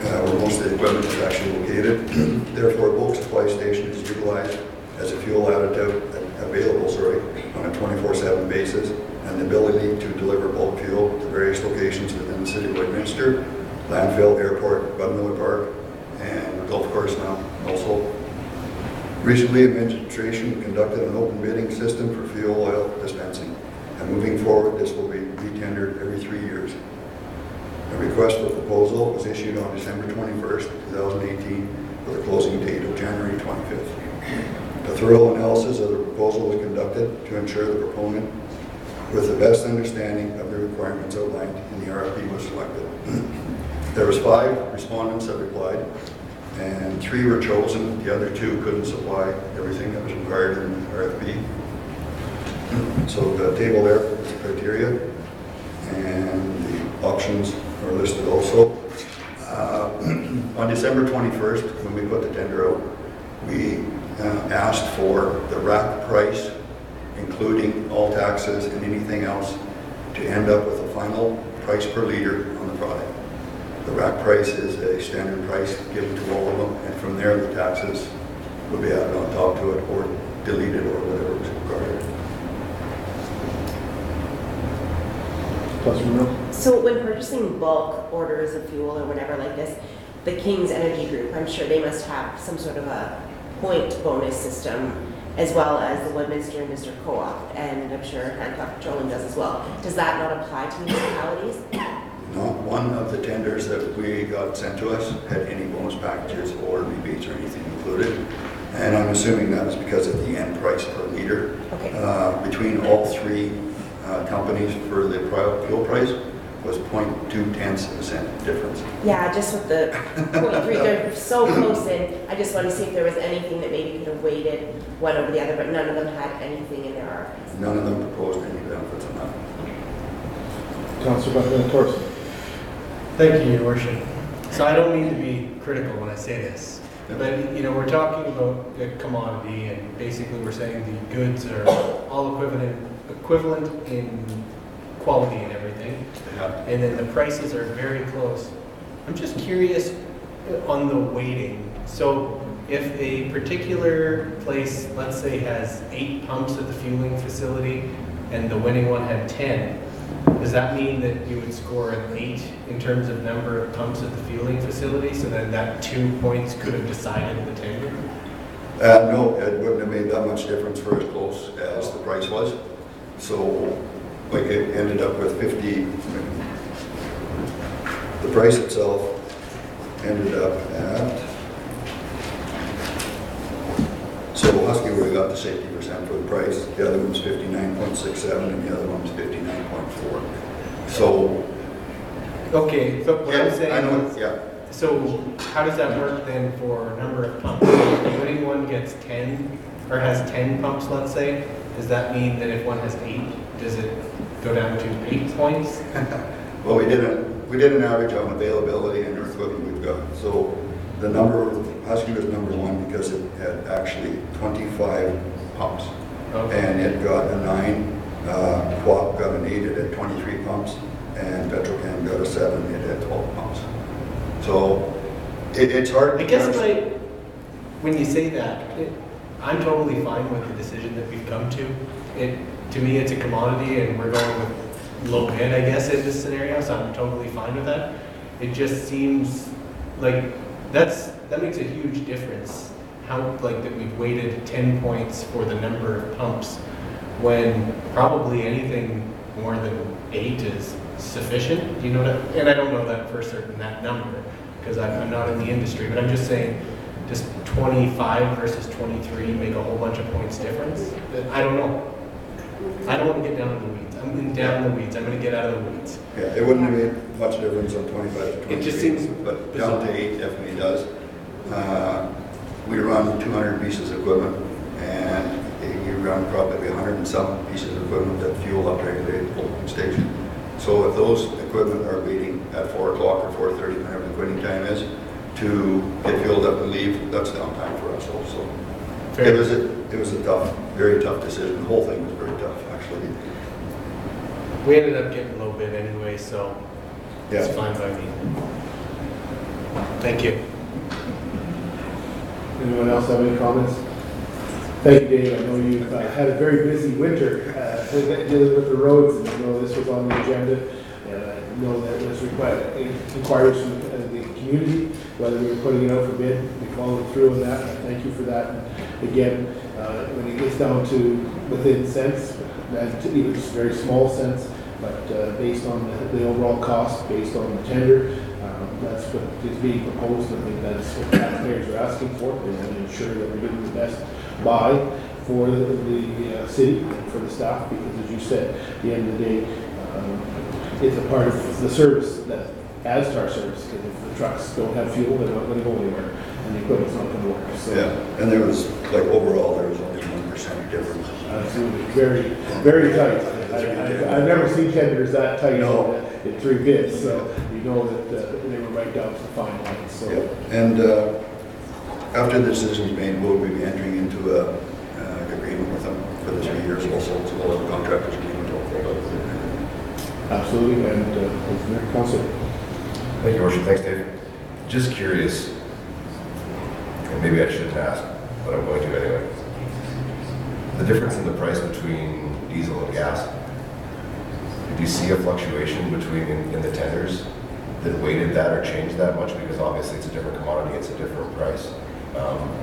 where most of the equipment is actually located. Therefore, a bulk supply station is utilized as a fuel additive available on a 24/7 basis, and the ability to deliver bulk fuel to various locations within the City of Leominster, landfill, airport, Bud Miller Park, and golf course now also. Recently, administration conducted an open bidding system for fuel oil dispensing, and moving forward, this will be re-tendered every 3 years. A request for proposal was issued on December 21st, 2018, with a closing date of January 25th. A thorough analysis of the proposal was conducted to ensure the proponent with the best understanding of the requirements outlined in the RFP was selected. There was 5 respondents that replied, and 3 were chosen. The other 2 couldn't supply everything that was required in the RFP. So the table there is the criteria, and the options are listed also. On December 21st, when we put the tender out, we asked for the rack price, including all taxes and anything else, to end up with a final price per liter on the product. The rack price is a standard price given to all of them, and from there the taxes would be added on top to it or deleted or whatever was required. So when purchasing bulk orders of fuel or whatever like this, the Kings Energy Group, I'm sure they must have some sort of a point bonus system, as well as the Woodminster and District Co-op, and I'm sure Hancock Petroleum does as well. Does that not apply to municipalities? Not one of the tenders that we got sent to us had any bonus packages or rebates or anything included. And I'm assuming that was because of the end price per liter. Okay. Between all 3 companies for the fuel price was 0.2% difference. Yeah, just with the 0.3, they're so close in. I just want to see if there was anything that maybe could have weighted one over the other, but none of them had anything in their RFPs. None of them proposed any benefits on that. Councilor Buckingham. Thank you, Your Worship. So I don't mean to be critical when I say this, but we're talking about a commodity, and basically we're saying the goods are all equivalent in quality and everything, and then the prices are very close. I'm just curious on the weighting. So if a particular place, let's say, has 8 pumps at the fueling facility and the winning one had 10, does that mean that you would score an 8 in terms of number of pumps at the fueling facility, so then that 2 points could have decided the tender? No, it wouldn't have made that much difference for as close as the price was. So, like, it ended up with 50. The price itself ended up at. So Husky would have got the 60% for the price. The other one's 59.67, and the other one's 59.4. So. Okay, so what I'm saying. I know. Yeah. So how does that work then for number of pumps? If the winning one gets 10, or has 10 pumps, let's say, does that mean that if one has 8, does it go down to 8 points? Well, we didn't we did an average on availability and our equipment we've got. So the number, Husky was number one because it had actually 25 pumps. Okay. And it got a 9, Co-op got an 8, it had 23 pumps, and Petrochem got a 7, it had 12 pumps. So it's hard. I guess when you say that, I'm totally fine with the decision that we've come to. To me, it's a commodity and we're going with low bid, I guess, in this scenario, so I'm totally fine with that. It just seems like that makes a huge difference. How, like, that we've weighted 10 points for the number of pumps when probably anything more than 8 is sufficient. Do you know that? And I don't know that for certain, that number, because I'm not in the industry, but I'm just saying, does 25 versus 23 make a whole bunch of points difference? I don't know. I don't want to get down in the weeds. I'm down in the weeds. I'm going to get out of the weeds. Yeah, it wouldn't have made much difference on 25 to 23. It just seems but down to 8 definitely does. We run 200 pieces of equipment, and we run probably 100 and some pieces of equipment that fuel up regulate the pumping station. So if those equipment are waiting at 4 o'clock or 4:30, whenever the quitting time is, to get filled up and leave, that's downtime for us also. It was a tough, very tough decision. The whole thing was very tough, actually. We ended up getting low bid anyway, so Yeah. it's fine by me. Thank you. Anyone else have any comments? Thank you, Dave. I know you've had a very busy winter dealing with the roads, and I know this was on the agenda. And I know that this requires from the community, whether we were putting it out for bid, we followed through on that. Thank you for that. And again, when it gets down to within cents, and even just very small cents, but based on the overall cost, based on the tender, that's what is being proposed. I think that's what taxpayers are asking for. They want to ensure that we're getting the best buy for the city and for the staff, because as you said, at the end of the day, it's a part of the service that adds to our service, because if the trucks don't have fuel, they're not going to go anywhere, and the equipment's not going to work. So, Yeah, and there was, like, overall, there was only 1% difference. Absolutely, very, very tight. I've never seen tenders that tight in 3 bids, so you know that they were right down to the fine line. So. Yeah. And after the decision's made, we'll be entering into an agreement with them for the 3 years also, so we'll have a contractor's agreement also. Absolutely, and Councilor. Thank you, Worship. Thanks, Dave. Just curious, and maybe I shouldn't ask, but I'm going to anyway. The difference in the price between diesel and gas, did you see a fluctuation between in the tenders that weighted that or changed that much? Because obviously it's a different commodity, it's a different price.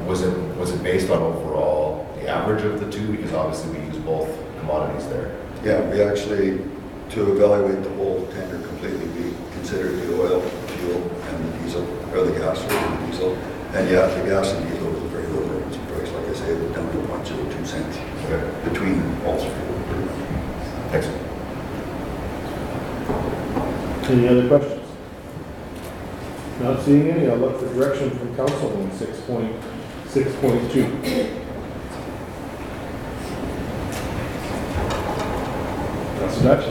Was it based on overall the average of the two? Because obviously we use both commodities there. Yeah, we actually, to evaluate the whole tender completely, we considered the oil, the fuel, and the diesel, or the gas or the diesel. And yeah, the gas and diesel was a very low difference in price. Like I say, it was down to 0.02 cents between all three. Thanks. Any other questions? Not seeing any, I'll look for direction from council on 6.2. Councilor Dutch.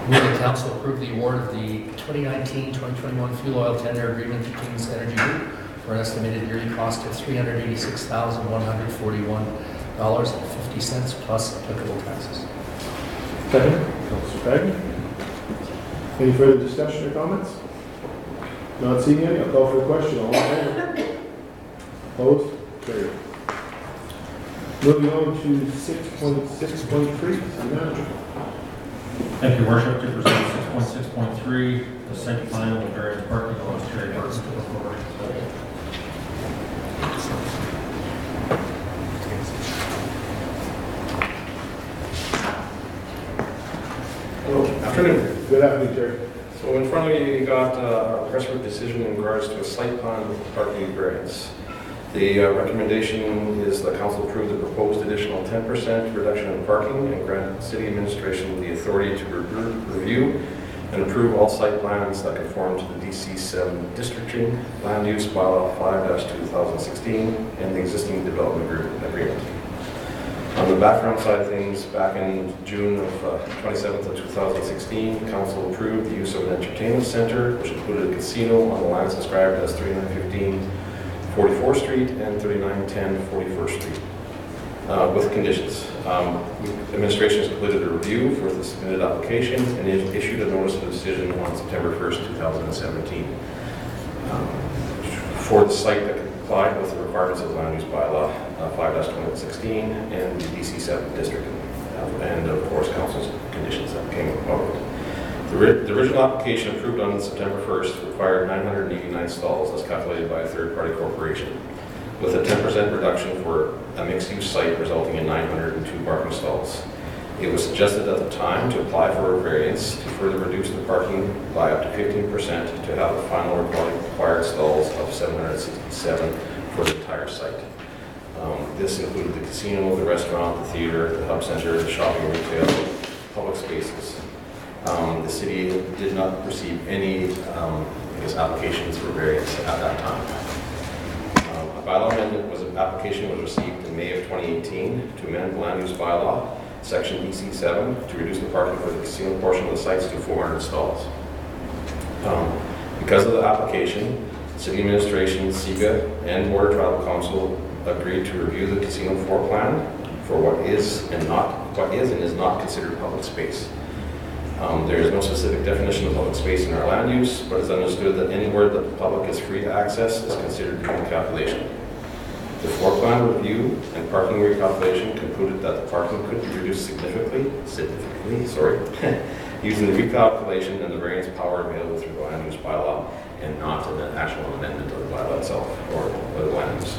Move the council approve the award of the 2019-2021 fuel oil tender agreement to Kings Energy Group for an estimated yearly cost of $386,141.50 plus applicable taxes. Second, Councilor Fagin. Any further discussion or comments? Not seeing any, I'll call for the question. All in favor? Opposed? Carried. Moving on to 6.6.3, manager. Thank you, Worship. To present 6.6.3, the site plan of the various parking lots, Terry Burton. Afternoon. Good afternoon, Terry. So in front of you, you got a request for decision in regards to a site plan parking variance. The recommendation is the council approve the proposed additional 10% reduction in parking and grant city administration the authority to review and approve all site plans that conform to the DC7 districting land use bylaw 5-2016 and the existing development agreement. On the background side of things, back in June of 27th of 2016, council approved the use of an entertainment center, which included a casino on the lines described as 3915 44th Street and 3910 41st Street, with conditions. Administration has completed a review for the submitted applications and issued a notice of decision on September 1st, 2017. For the site that complied with the requirements of the land use bylaw 5-2016 and the DC7 district, and of course council's conditions that came about. The original application approved on September 1st required 989 stalls as calculated by a third-party corporation, with a 10% reduction for a mixed-use site resulting in 902 parking stalls. It was suggested at the time to apply for a variance to further reduce the parking by up to 15% to have the final required stalls of 767 for the entire site. This included the casino, the restaurant, the theater, the hub center, the shopping retail, public spaces. The city did not receive any applications for variance at that time. A bylaw amendment application was received in May of 2018 to amend land use bylaw section DC7 to reduce the parking for the casino portion of the sites to 400 stalls. Because of the application, city administration, SIGA, and Board of Tribal Council agreed to review the casino floor plan for what is and is not considered public space. There is no specific definition of public space in our land use, but it's understood that anywhere that the public is free to access is considered in the calculation. The floor plan review and parking recalculation concluded that the parking could be reduced significantly, using the recalculation and the variance power available through the land use bylaw and not an actual amendment of the bylaw itself or the land use.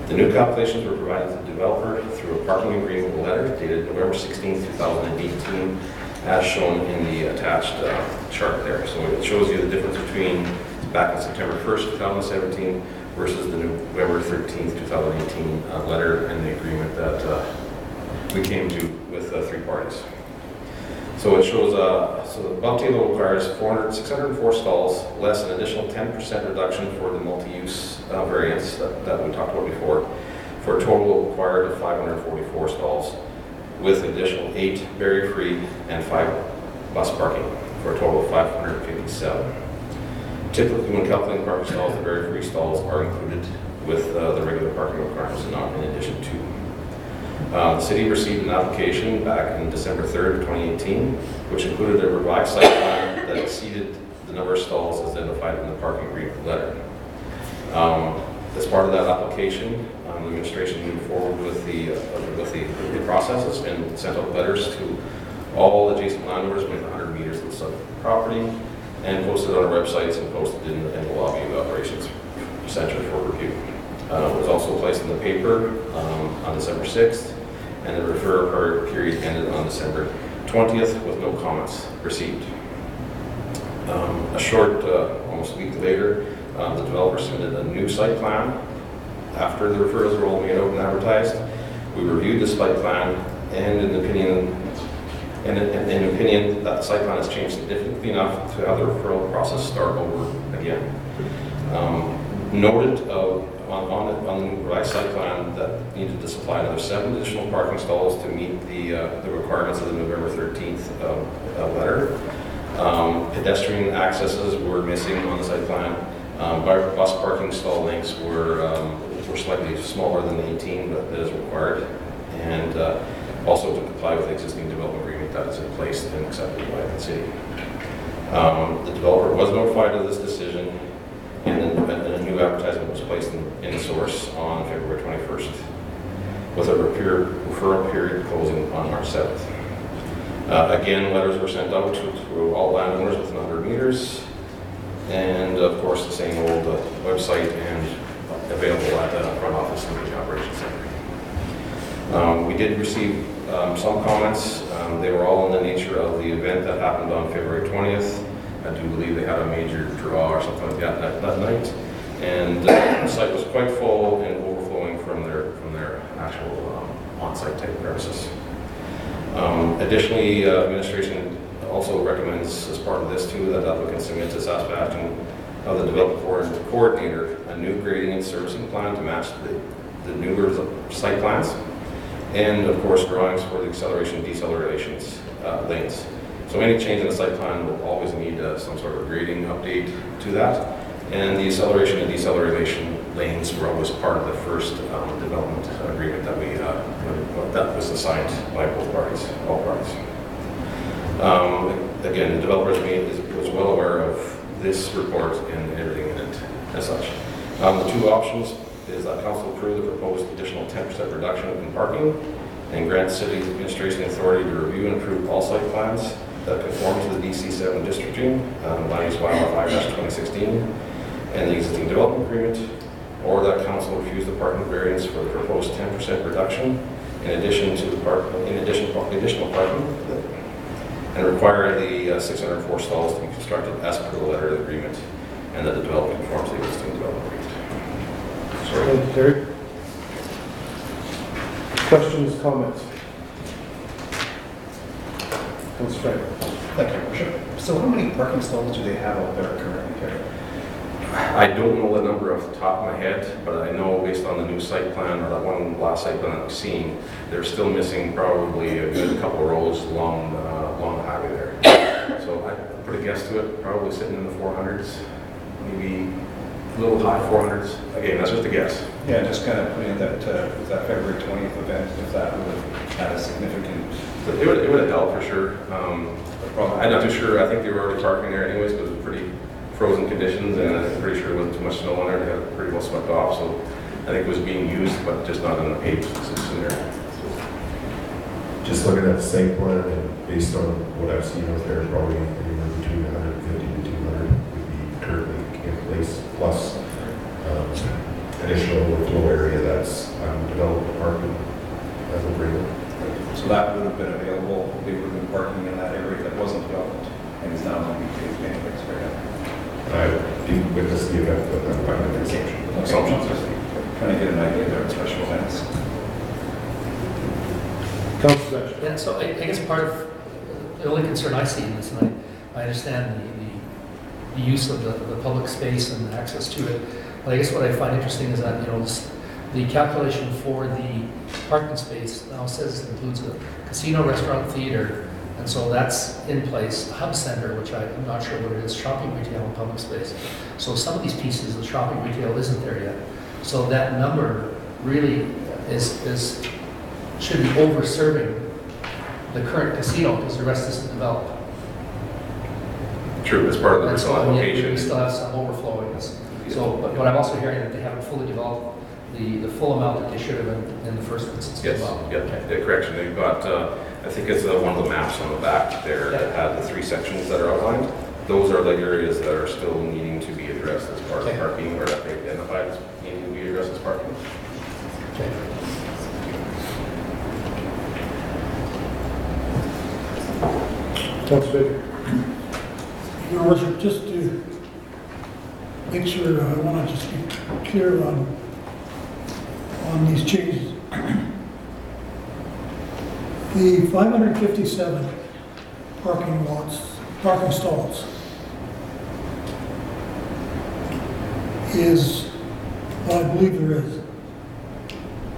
The new calculations were provided to the developer through a parking agreement letter dated November 16, 2018, as shown in the attached chart there. So it shows you the difference between back on September 1st, 2017 versus the November 13th, 2018 letter and the agreement that we came to with three parties. So it shows, so the bump table requires 604 stalls, less an additional 10% reduction for the multi-use variance that we talked about before, for a total required of 544 stalls, with additional 8 barrier-free and 5 bus parking, for a total of 557. Typically, when calculating parking stalls, the barrier-free stalls are included with the regular parking requirements and not in addition to. The city received an application back in December 3rd, 2018, which included a revised site plan that exceeded the number of stalls as identified in the parking agreement letter. As part of that application, the administration moved forward with the processes and sent out letters to all adjacent landowners within 100 meters of the subject property, and posted on our websites and posted in the lobby of the operations center for review. It was also placed in the paper on December 6th, and the referral period ended on December 20th with no comments received. A short, almost a week later, the developer submitted a new site plan. After the referrals were all made out and advertised, we reviewed the site plan, and in opinion that the site plan has changed significantly enough to have the referral process start over again. Noted on the revised site plan that needed to supply another 7 additional parking stalls to meet the requirements of the November 13th letter. Pedestrian accesses were missing on the site plan. Bus parking stall lengths were slightly smaller than the 18, but that is required. And also to comply with the existing development agreement that is in place and accepted by the city. The developer was notified of this decision, and a new advertisement was placed in the source on February 21st, with a referral period closing on March 7th. Again, letters were sent out to all landowners within 100 meters, and of course the same old website and available at the front office and the operations center. We did receive some comments. They were all in the nature of the event that happened on February 20th. I do believe they had a major draw or something like that night, and the site was quite full and overflowing from their actual on-site type premises. Additionally, administration also recommends, as part of this too, that applicants submit to Saskatchewan of the development coordinator a new grading and servicing plan to match the newer site plans, and of course drawings for the acceleration and decelerations lanes. So any change in the site plan will always need some sort of grading update to that. And the acceleration and deceleration lanes were always part of the first development agreement that we that was assigned by both parties, all parties. Again, the developers was well aware of this report and everything in it as such. The two options is that council approve the proposed additional 10% reduction in parking and grant city administration authority to review and approve all site plans that conform to the DC7 districting, land use bylaw 5/2016, and the existing development agreement, or that council refuse the parking variance for the proposed 10% reduction in addition to the additional parking, and require the 604 stalls to be constructed as per the letter of the agreement, and that the development conforms to the existing development agreement. Thank you, Terry. Questions, comments? Councilor Frank. Thank you, Worship. So how many parking stalls do they have out there currently, Terry? I don't know the number off the top of my head, but I know based on the new site plan, or that one last site plan that I've seen, they're still missing probably a good couple of rows along the highway there. So I put a guess to it, probably sitting in the 400s, maybe a little high 400s. Again, that's just a guess. Yeah, just kind of putting in that, with that February 20th event, if that would have had a significant... It would have helped for sure. I'm not too sure. I think they were already parking there anyways because it was pretty frozen conditions, and I'm pretty sure there wasn't too much snow on there. They had it pretty well swept off, so I think it was being used, but just not in the paved position there. Just looking at the site plan and based on what I've seen out there, probably anywhere between 150 to 200 would be currently in place, plus additional overflow area that's undeveloped parking as of right now. So that would have been available, they would have been parking in that area that wasn't developed, and is now going to be paved anyways, right? I didn't witness the event, but I'm fine with the assumption. Assumptions, just trying to get an idea there of special events. Councilor. Yeah, so I guess part of the only concern I see in this, and I understand the use of the public space and access to it, but I guess what I find interesting is that, the calculation for the parking space now says it includes a casino, restaurant, theater, and so that's in place. Hub center, which I'm not sure what it is, shopping, retail, and public space. So some of these pieces, the shopping, retail isn't there yet. So that number really should be over-serving the current casino because the rest isn't developed. True, as part of the And so original yet application. we still have some overflow, I guess. So, but I'm also hearing that they haven't fully developed the full amount that they should have in the first instance Yes, as well. yeah, Okay. yeah, correction. They've got, I think it's one of the maps on the back there that had the 3 sections that are outlined. Those are the areas that are still needing to be addressed as part of Okay. parking, or that they identified as needing to be addressed as parking. Okay. Councilor Baker. Your Worship, just to make sure, I want to just be clear on these changes. The 557 parking stalls is, well, I believe there is.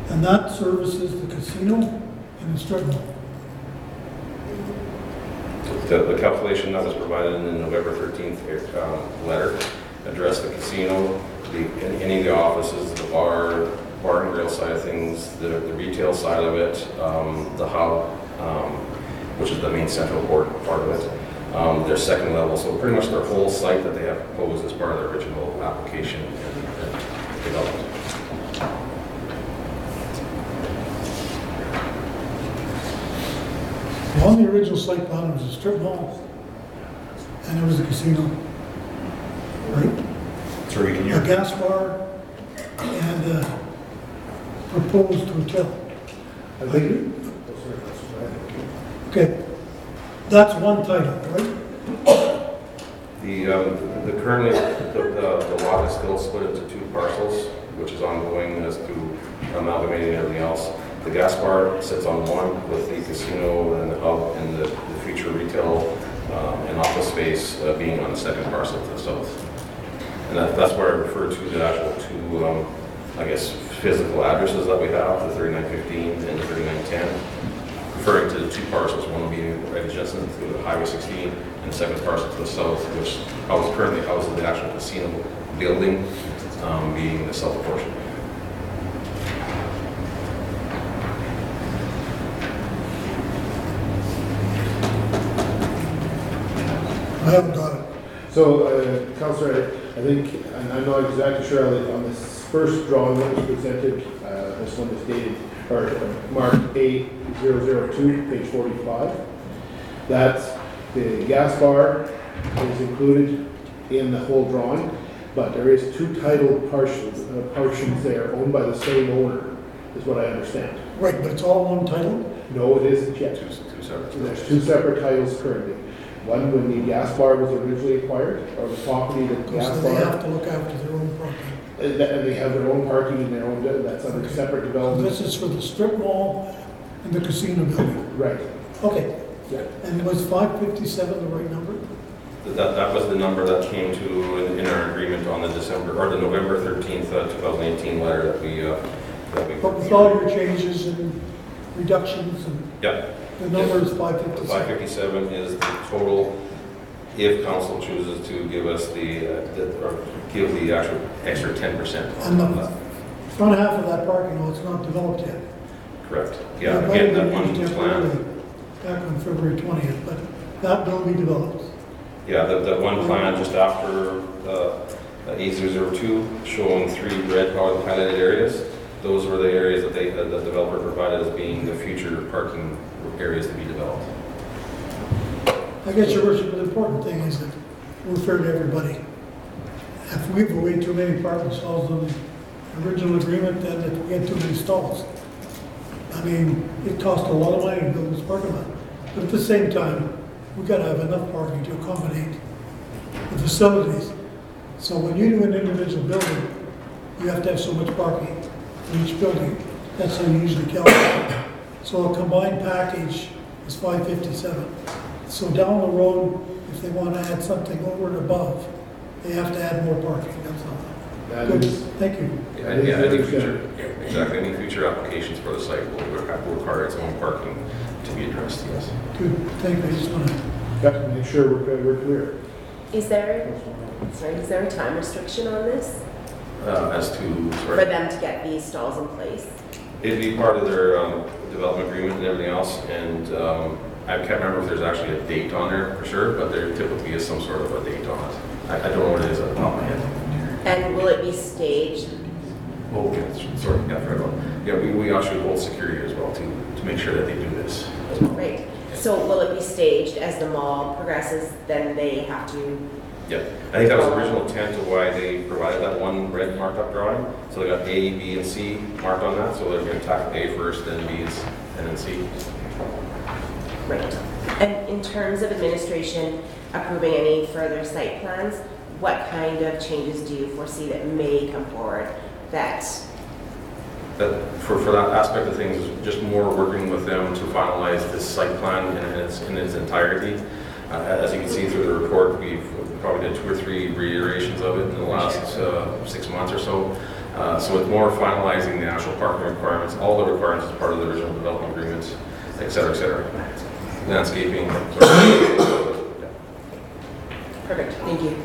And that services the casino and the strip mall. The calculation that was provided in the November 13th letter addressed the casino, any of the offices, the bar and grill side of things, the retail side of it, the hub, which is the main central part of it, their second level, so pretty much their whole site that they have proposed as part of their original application and development. On the original site plan, there was a strip mall, and there was a casino, right? Sorry, can you... A gas bar, and a proposed hotel. I think. Okay, that's one title, right? The currently, the lot is still split into 2 parcels, which is ongoing as to amalgamating everything else. The gas bar sits on one with the casino and the hub and the future retail and office space being on the second parcel to the south. And that's where I refer to the actual 2, I guess, physical addresses that we have, the 3915 and the 3910, referring to the two parcels, one being right adjacent to the Highway 16, and the second parcel to the south, which currently houses the actual casino building, being the south portion. I haven't got it. So, Councillor, I think, and I'm not exactly sure on this first drawing that was presented, this one is dated, or marked A002, page 45. That's the gas bar is included in the whole drawing, but there is two titled portions there owned by the same owner, is what I understand. Right, but it's all one title? No, it isn't yet. Two separate. There's two separate titles currently. One when the gas bar was originally acquired, or the property that gas So bar. they have to look after their own property. And they have their own parking and their own, that's under separate So development. this is for the strip mall and the casino building? Right. Okay. Yeah. And was 557 the right number? That was the number that came to in our agreement on the November 13th, 2018 letter that we. But with all your changes and reductions, and Yep. the number is The 557. 557 is the total, if council chooses to give us or give the actual extra 10%. And the front half of that parking lot is not developed yet. Correct. Yeah, It might again, have that been one used plan. temporarily back on February 20th, but that will be developed. Yeah, that one plan just after A002 showing 3 red highlighted areas. Those were the areas that the developer provided as being the future parking areas to be developed. I guess, Your Worship, the important thing is that we're fair to everybody. If we have way too many parking stalls on the original agreement, then if we get too many stalls. I mean, it costs a lot of money to build this parking lot. But at the same time, we've got to have enough parking to accommodate the facilities. So when you do an individual building, you have to have so much parking for each building. That's how you usually calculate. So a combined package is 557. So down the road, if they want to add something over and above, they have to add more parking, that's all. That Good, is- thank you. Yeah, any future, exactly, any future applications for the site will require its own parking to be addressed, yes. Good, thank you, I just want to. Got to make sure we're clear. Is there a time restriction on this As to, for sorry, them to get these stalls in place? it'd be part of their development agreement and everything else, and I can't remember if there's actually a date on there for sure, but there typically is some sort of a date on it. I don't know what it is at the top of my head. And will it be staged? Oh, yeah, sorry, yeah, very well. Yeah, we actually hold security as well to make sure that they do this as well. Right. So will it be staged as the mall progresses, then they have to? Yeah, I think that was the original intent of why they provided that one red marked up drawing. So they got A, B, and C marked on that, so they're going to tackle A first, then B, and then C. Right. And in terms of administration approving any further site plans, what kind of changes do you foresee that may come forward that? For that aspect of things, is just more working with them to finalize this site plan in its entirety. As you can see through the report, we've probably did 2 or 3 reiterations of it in the last 6 months or so. So it's more finalizing the actual parking requirements, all the requirements as part of the original development agreements, et cetera, et cetera. Landscaping. Perfect, thank you.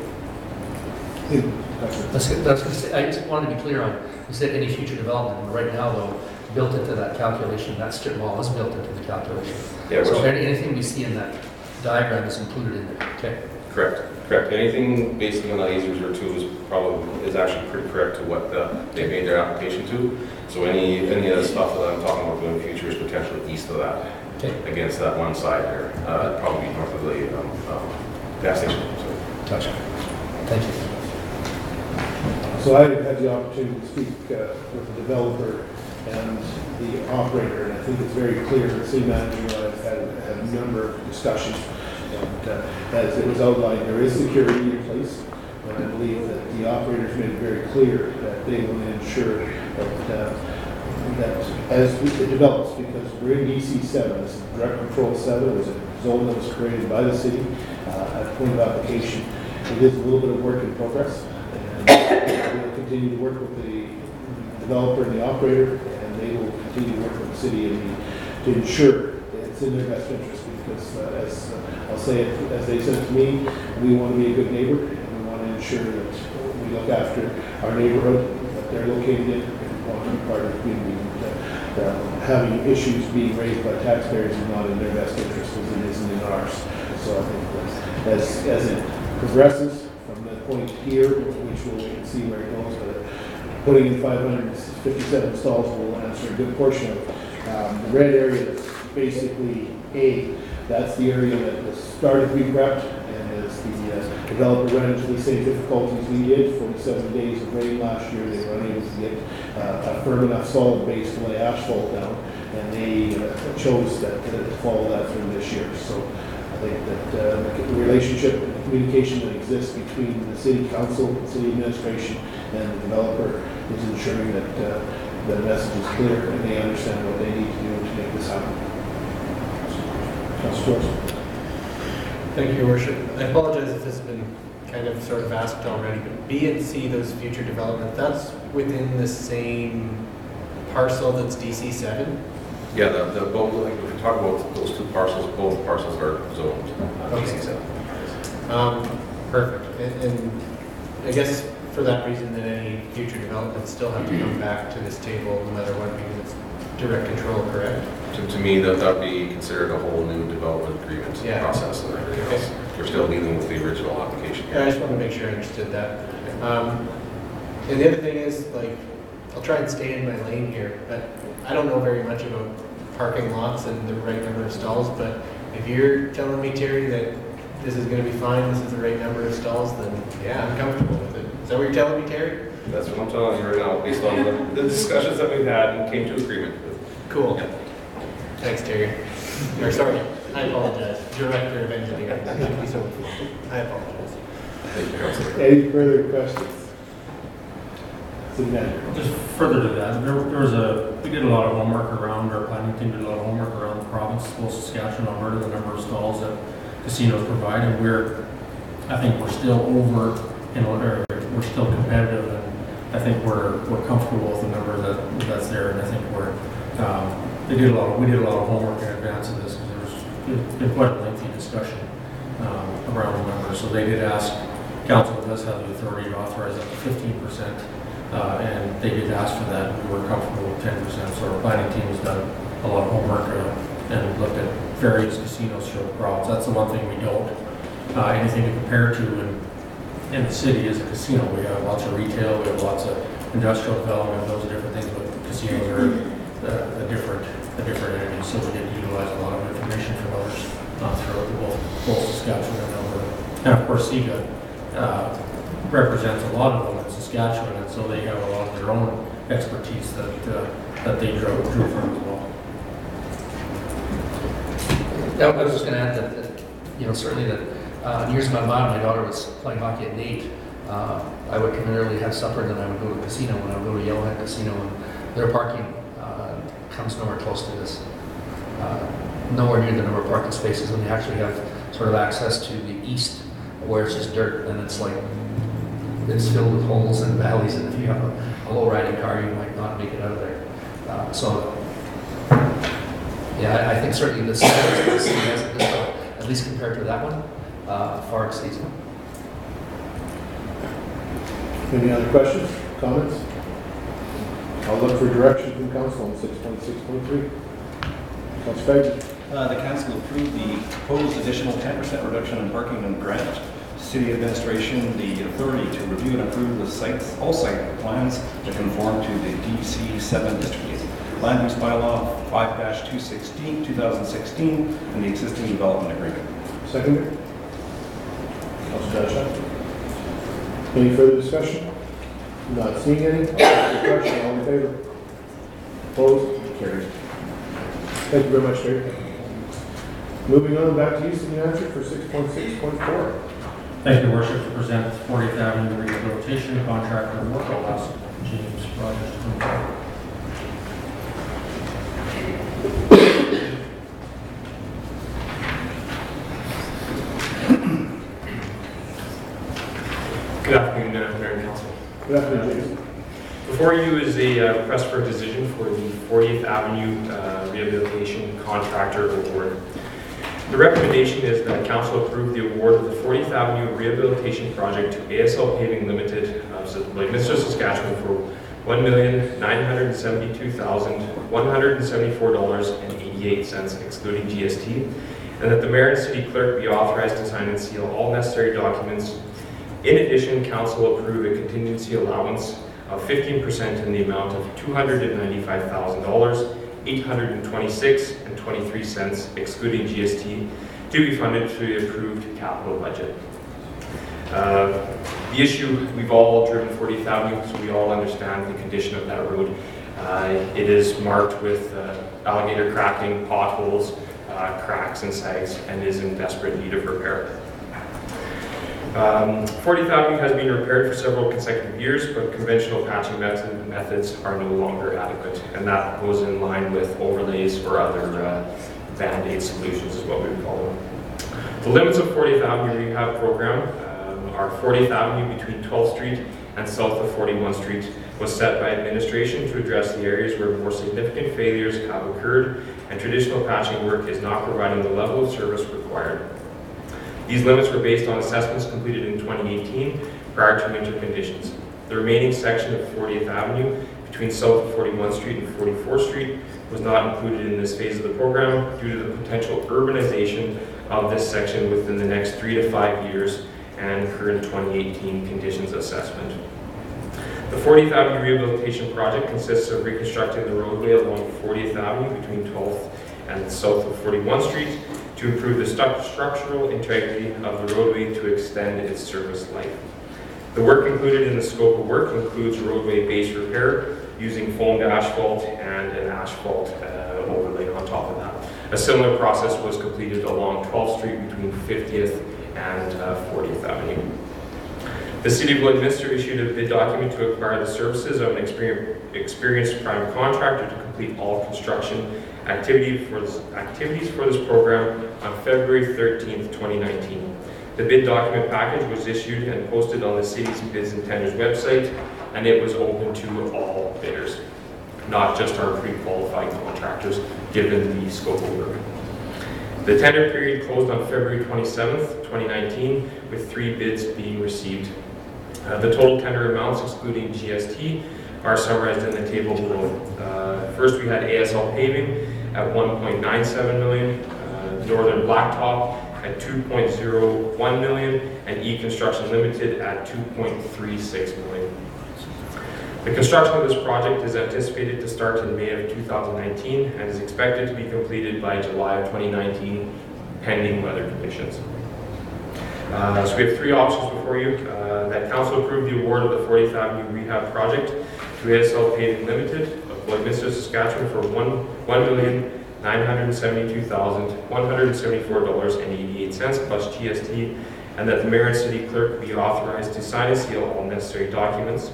I just wanted to be clear on, you said any future development, and right now though, built into that calculation, that strip mall is built into the calculation. Yeah, So anything we see in that diagram is included in there, okay? Correct. Anything basically on the A002 is actually pretty correct to what they made their application to. So any of the stuff that I'm talking about doing in the future is potentially east of that, against that one side there, probably north of the gas station. So. Gotcha. Thank you. So I had the opportunity to speak with the developer and the operator, and I think it's very clear that the city manager and I have had a number of discussions. And as it was outlined, there is security in place, and I believe that the operators made it very clear that they will ensure that as it develops, because we're in EC7, this is Direct Control 7, it was a zone that was created by the city at point of application. It is a little bit of work in progress, and we'll continue to work with the developer and the operator, and they will continue to work with the city and to ensure that it's in their best interest, because as I'll say it, as they said to me, we want to be a good neighbor, and we want to ensure that we look after our neighborhood that they're located in, and we want to be part of the community. Having issues being raised by taxpayers is not in their best interest as it isn't in ours. So I think that as it progresses from that point here, which we'll wait and see where it goes, but putting in 557 stalls will answer a good portion of it. The red area is basically that's the area that was started to be prepped, and as the developer ran into the same difficulties we did, 47 days of rain last year, they were unable to get a firm enough solid base to lay asphalt down, and they chose to follow that through this year. So I think that the relationship and the communication that exists between the city council, the city administration, and the developer is ensuring that the message is clear and they understand what they need to do to make this happen. Councilor Torres. Thank you, Your Worship. I apologize if this has been kind of sort of asked already, but B and C, those future development, that's within the same parcel that's DC7? Yeah, the both, like, if we talk about those two parcels, both parcels are zoned. Okay. Perfect. And I guess for that reason, then any future developments still have to come back to this table no matter what, because it's direct control, correct? To me, that would be considered a whole new development agreement process and everything else. We're still dealing with the original application. Yeah, I just want to make sure I understood that. And the other thing is, like, I'll try and stay in my lane here, but I don't know very much about parking lots and the right number of stalls, but if you're telling me, Terry, that this is going to be fine, this is the right number of stalls, then yeah, I'm comfortable with it. Is that what you're telling me, Terry? That's what I'm telling you right now, based on the discussions that we've had and came to agreement with. Cool. Yeah. Thanks, Terry. Or sorry, I apologize. Director of Engineering. Thank you so much. I apologize. Thank you, Councilor. Any further questions? City Manager. Just further to that, we did a lot of homework around, our planning team did a lot of homework around the province, both Saskatchewan, Alberta, the number of stalls that casinos provide, and I think we're still over, or we're still competitive, and I think we're comfortable with the number that's there, and I think we did a lot of homework in advance of this, because there's been quite a lengthy discussion around the numbers. So they did ask, council does have the authority to authorize up to 15%, and they did ask for that, and we were comfortable with 10%. So our planning team has done a lot of homework and looked at various casinos throughout the province. That's the one thing we don't anything to compare to in the city is a casino. We have lots of retail, we have lots of industrial development, those are different things, but casinos are a different entity. So we did utilize a lot of information from others throughout both Saskatchewan and Alberta. And of course, SIGA represents a lot of them in Saskatchewan, and so they have a lot of their own expertise that they drew from as well. Yeah, I was just going to add that, certainly that years gone by, my daughter was playing hockey at Nate. I would come in early, have supper, then I would go to the casino, and I would go to Yellowhead Casino, and their parking comes nowhere close to this. Nowhere near the number of parking spaces, and they actually have sort of access to the east, where it's just dirt, and it's filled with holes and valleys, and if you have a low riding car, you might not make it out of there. Yeah, I think certainly this at least compared to that one, far exceeds one. Any other questions, comments? I'll look for direction from council on 6.6.3. Councilor Craig. The council approved the proposed additional 10% reduction in parking and grant city administration the authority to review and approve all site plans to conform to the DC7 district land use bylaw 5-216 2016 and the existing development agreement. Seconder. Councilor Dasha. Any further discussion? Not seeing any. Question, all in favor? Opposed? Carried. Thank you very much, Terry. Moving on, back to you, City Manager, for 6.6.4. Thank you, Worship, to present 40th Avenue Rehabilitation Contractor work. I'll ask James Rogers to come forward. Good afternoon, Mayor and Council. Good afternoon, James. Before you is a request for a decision for the 40th Avenue Rehabilitation Contractor Award. The recommendation is that Council approve the award of the 40th Avenue Rehabilitation Project to ASL Paving Limited of Lloydminster, Saskatchewan for $1,972,174.88 excluding GST, and that the Mayor and City Clerk be authorized to sign and seal all necessary documents. In addition, Council approve a contingency allowance of 15% in the amount of $295,826.23 excluding GST to be funded through the approved capital budget. The issue, we've all driven 40th Avenue, so we all understand the condition of that road. It is marked with alligator cracking, potholes, cracks and sags, and is in desperate need of repair. 40th Avenue has been repaired for several consecutive years, but conventional patching methods are no longer adequate, and that goes in line with overlays or other Band-Aid solutions is what we would call them. The limits of 40th Avenue Rehab Program are 40th Avenue between 12th Street and south of 41st Street was set by administration to address the areas where more significant failures have occurred and traditional patching work is not providing the level of service required. These limits were based on assessments completed in 2018 prior to winter conditions. The remaining section of 40th Avenue between south of 41st Street and 44th Street was not included in this phase of the program due to the potential urbanization of this section within the next 3 to 5 years and current 2018 conditions assessment. The 40th Avenue Rehabilitation Project consists of reconstructing the roadway along 40th Avenue between 12th and south of 41st Street to improve the structural integrity of the roadway to extend its service life. The work included in the scope of work includes roadway base repair using foamed asphalt and an asphalt overlay on top of that. A similar process was completed along 12th Street between 50th and 40th Avenue. The City of Lloydminster issued a bid document to acquire the services of an experienced prime contractor to complete all construction activities for this program on February 13th, 2019. The bid document package was issued and posted on the city's bids and tenders website, and it was open to all bidders, not just our pre-qualified contractors, given the scope of work. The tender period closed on February 27th, 2019, with 3 bids being received. The total tender amounts, excluding GST, are summarized in the table below. First, we had ASL Paving at $1.97 million, Northern Blacktop at $2.01 million, and E-Construction Limited at $2.36 million. The construction of this project is anticipated to start in May of 2019 and is expected to be completed by July of 2019, pending weather conditions. So we have 3 options before you. That Council approve the award of the 40th Avenue Rehab Project to ASL Paving Limited of Lloydminster, Saskatchewan for $1,972,174.88 plus GST, and that the Mayor and City Clerk be authorized to sign and seal all necessary documents.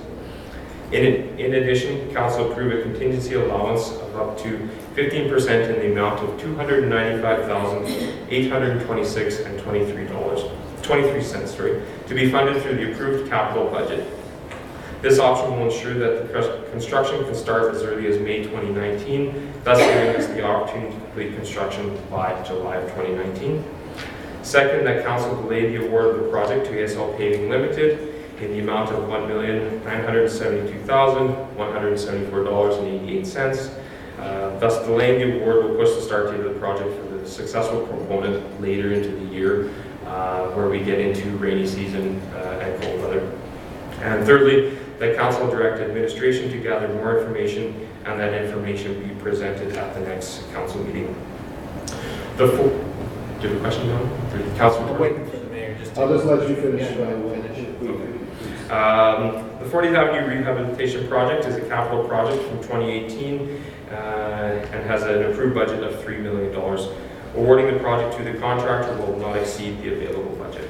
In addition, Council approve a contingency allowance of up to 15% in the amount of $295,826.23 to be funded through the approved capital budget. This option will ensure that the construction can start as early as May 2019, thus giving us the opportunity to complete construction by July of 2019. Second, that Council delay the award of the project to ASL Paving Limited in the amount of $1,972,174.88. Thus delaying the award will push the start date of the project for the successful component later into the year, where we get into rainy season and cold weather. And thirdly, that Council direct administration to gather more information and that information be presented at the next Council meeting. Do you have a question, John? Council, I'm waiting for the Mayor just to... I'll just let you finish. The 40th Avenue Rehabilitation Project is a capital project from 2018 and has an approved budget of $3 million. Awarding the project to the contractor will not exceed the available budget.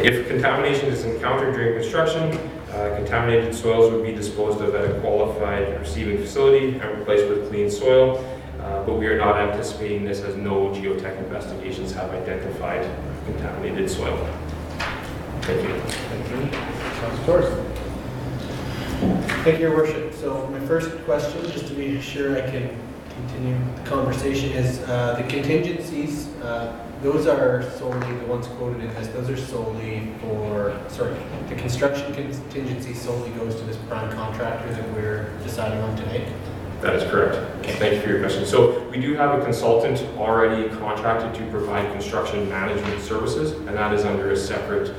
If contamination is encountered during construction, contaminated soils would be disposed of at a qualified receiving facility and replaced with clean soil, but we are not anticipating this as no geotech investigations have identified contaminated soil. Thank you. Councilor Thorson. Thank you, Your Worship. So my first question, just to be sure I can continue the conversation, is the contingencies, those are solely, the ones quoted in this, those are solely for, sorry, the construction contingency solely goes to this prime contractor that we're deciding on tonight? That is correct. Thank you for your question. So we do have a consultant already contracted to provide construction management services, and that is under a separate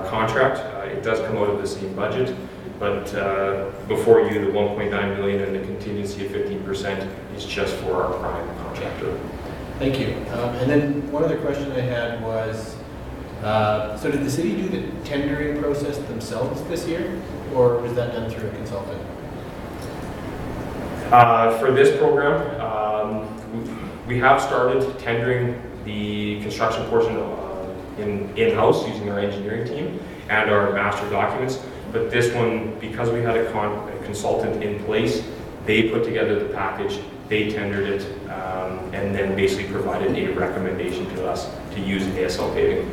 contract. It does come out of the same budget, but before you, the 1.9 million and the contingency of 15% is just for our prime contractor. Thank you. And then one other question I had was, so did the city do the tendering process themselves this year, or was that done through a consultant? For this program, we have started tendering the construction portion in-house using our engineering team and our master documents. But this one, because we had a consultant in place, they put together the package, they tendered it, and then basically provided a recommendation to us to use ASL paving.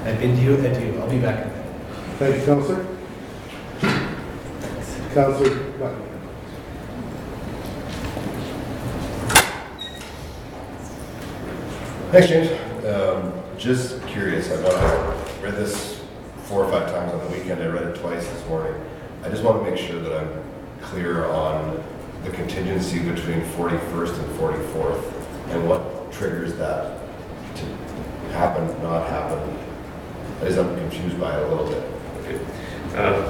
I've been to you, I'll be back. Thank you, Councilor. Councilor Button. Thanks, James. Just curious, I've read this 4 or 5 times on the weekend. I read it twice this morning. I just want to make sure that I'm clear on the contingency between 41st and 44th and what triggers that to happen, not happen. I'm confused by it a little bit. Okay.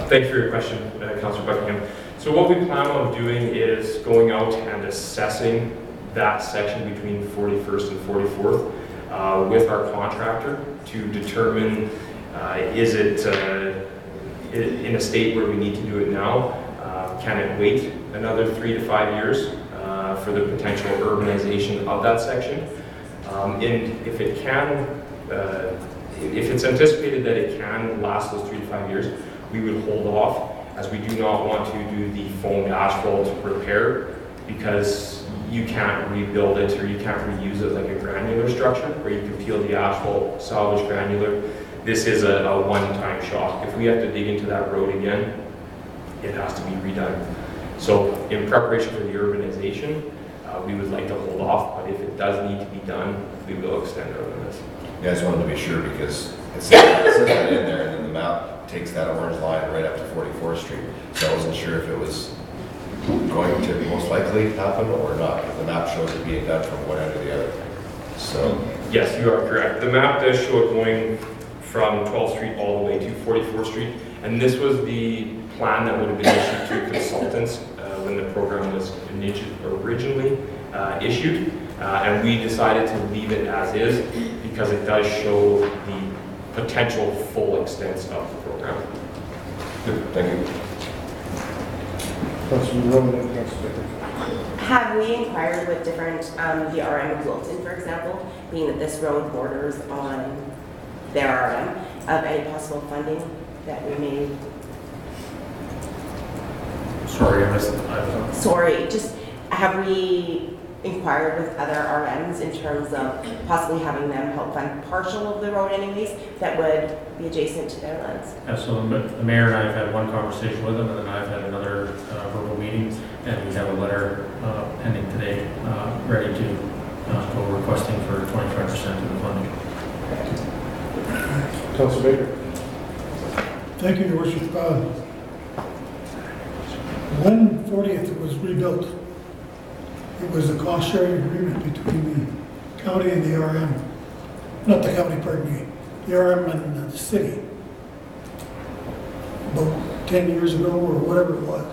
Thank you for your question, Councillor Buckingham. So what we plan on doing is going out and assessing that section between 41st and 44th with our contractor to determine is it in a state where we need to do it now? Can it wait another 3 to 5 years for the potential urbanization of that section? And if it can, if it's anticipated that it can last those 3 to 5 years, we would hold off, as we do not want to do the foamed asphalt repair, because you can't rebuild it or you can't reuse it like a granular structure where you can peel the asphalt, salvage granular. This is a one-time shock. If we have to dig into that road again, it has to be redone. So in preparation for the urbanization, we would like to hold off, but if it does need to be done, we will extend our limits. Yeah, I just wanted to be sure because it says that in there, and then the map takes that orange line right up to 44th Street. So I wasn't sure if it was going to most likely happen or not, because the map shows it being done from one end to the other. So yes, you are correct. The map does show it going from 12th Street all the way to 44th Street, and this was the plan that would have been issued to consultants when the program was originally issued, and we decided to leave it as is because it does show the potential full extent of the program. good, thank you. Councilor Roman and Councilor Baker. Have we inquired with different, the RM of Wilton, for example, being that this road borders on their RM, of any possible funding that we may? Sorry, I missed it. Sorry, just have we inquired with other RMs in terms of possibly having them help fund partial of the road anyways that would be adjacent to their lands? Yeah, so the mayor and I have had one conversation with them, and then I've had another verbal meeting, and we have a letter pending today, ready to go requesting for 25% of the funding. Councilor Baker. Thank you, Your Worship. When 40th was rebuilt, it was a cost-sharing agreement between the county and the RM. Not the county, pardon me, the RM and the city. About 10 years ago or whatever it was.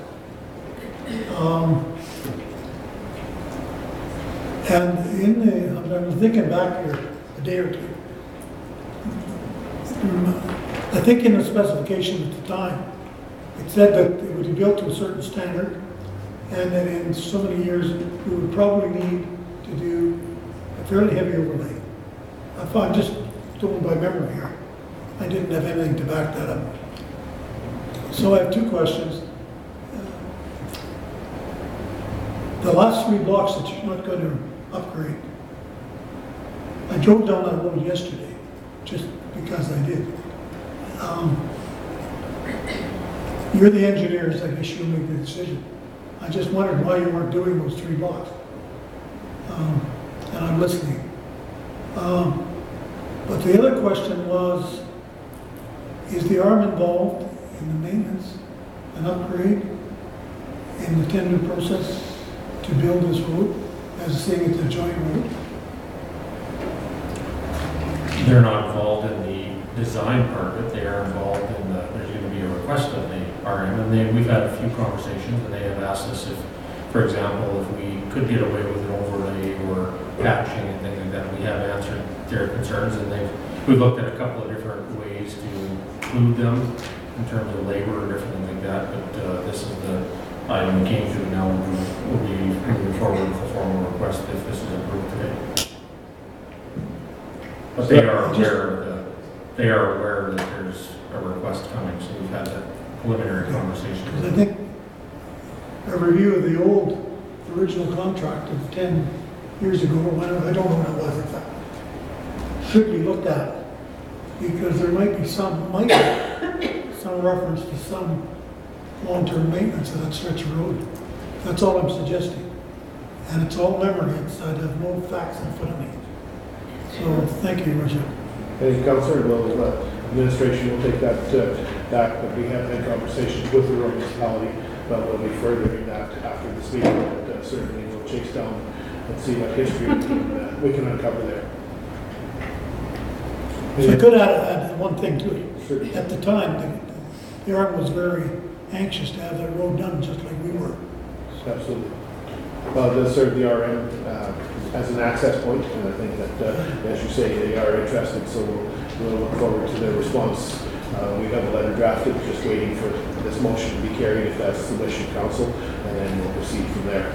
And I'm thinking back here a day or two. I think in the specification at the time, it said that it would be built to a certain standard, and that in so many years, we would probably need to do a fairly heavy overlay. I'm just going by memory here. I didn't have anything to back that up. So I have 2 questions. The last 3 blocks that you're not going to upgrade, I drove down that road yesterday, just because I did. You're the engineers, I guess you'll make the decision. I just wondered why you weren't doing those 3 blocks. And I'm listening. But the other question was, is the ARM involved in the maintenance and upgrade in the tender process to build this road, as saying it's a joint road? They're not involved in the design part of it, they are involved in there's going to be a request of the RM, and we've had a few conversations, and they have asked us if, for example, if we could get away with an overlay or patching and things like that. We have answered their concerns, and we've looked at a couple of different ways to include them in terms of labor or different things like that, but this is the item we came to, and now we'll be moving forward with a formal request if this is approved today. But they are aware that there's a request coming, so we've had that preliminary conversation. Because I think a review of the old original contract of 10 years ago, or whatever, I don't know when it was in fact, should be looked at, because there might be some reference to some long-term maintenance of that stretch of road. That's all I'm suggesting. And it's all memory, I have no facts in front of me. So, thank you, Richard. Thank you, Councillor. Well, administration will take that back, but we have had conversations with the road municipality, but we'll be furthering that after this meeting, but certainly we'll chase down and see what history we can uncover there. So I could add one thing to it. Sure. At the time, the ARM was very anxious to have that road done, just like we were. Absolutely. Well, it does serve the RM as an access point, and I think that, as you say, they are interested, so we'll look forward to their response. We have a letter drafted, just waiting for this motion to be carried, if that's the wish of council, and then we'll proceed from there.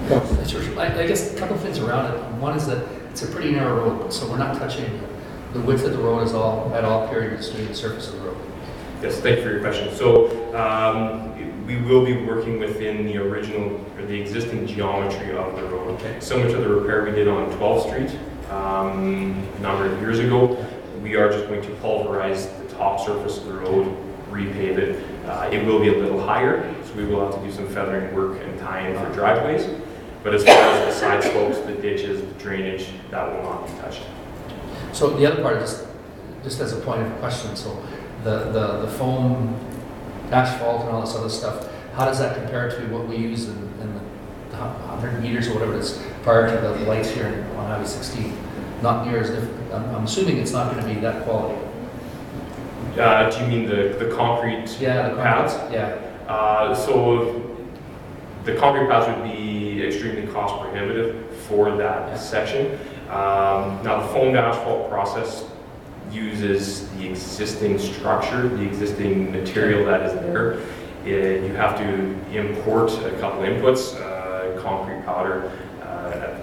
Council. I guess a couple of things around it. One is that it's a pretty narrow road, so we're not touching, the width of the road is at all period to the surface of the road. Yes, thank you for your question. So we will be working within the original or the existing geometry of the road. Okay. Similar to the repair we did on 12th Street a number of years ago, we are just going to pulverize the top surface of the road, repave it. It will be a little higher, so we will have to do some feathering work and tie in for driveways. But as far as the side slopes, the ditches, the drainage, that will not be touched. So the other part is, just as a point of question, so the foam, asphalt and all this other stuff, how does that compare to what we use in the 100 meters or whatever it is prior to the lights here on Highway 16? Not near as different. I'm assuming it's not going to be that quality. Do you mean the concrete pads? Yeah. So the concrete pads would be extremely cost prohibitive for that section. Now the foamed asphalt process uses the existing structure, the existing material that is there. You have to import a couple inputs, concrete powder,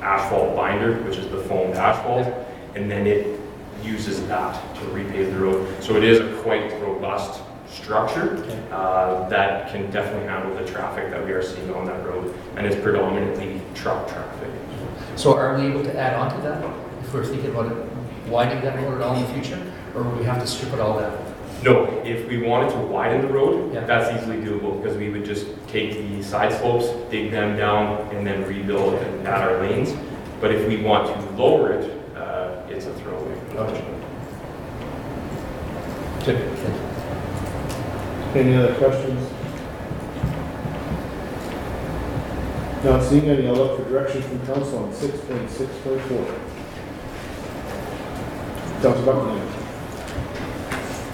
asphalt binder, which is the foamed asphalt, and then it uses that to repave the road. So it is a quite robust structure that can definitely handle the traffic that we are seeing on that road, and it's predominantly truck traffic. So are we able to add on to that if we're thinking about it, widening that road at all in the future, or would we have to strip it all down? No, if we wanted to widen the road, that's easily doable, because we would just take the side slopes, dig them down, and then rebuild and add our lanes. But if we want to lower it, it's a throwaway. Good. Any other questions? Not seeing any, I'll look for direction from council on 6.6.4. Council Buckingham.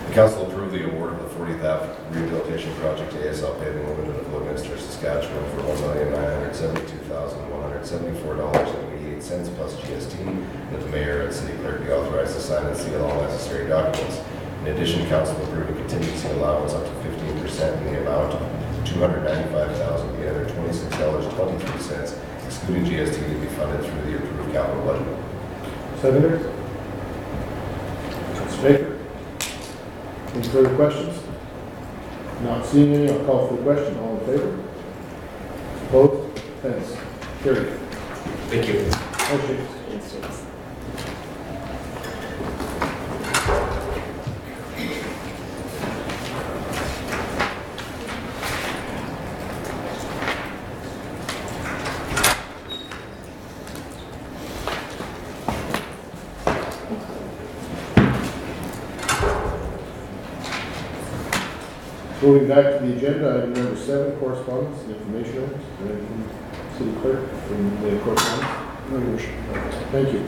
The council approved the award of the 40th Ave rehabilitation project to ASL Paving Limited of Lloydminster, Saskatchewan for $1,972,174.88 plus GST, that the mayor and city clerk be authorized to sign and seal all necessary documents. In addition, council approved a contingency allowance up to 15% in the amount of $295,826.23, excluding GST, to be funded through the approved capital budget. Senator? Councilor Baker? Any further questions? Not seeing any, I'll call for the question. All in favor? Opposed? Thanks. Carried. Thank you. Moving back to the agenda, item number 7, correspondence and information items. Anything, City Clerk, from the correspondence? No, Your Worship. Thank you.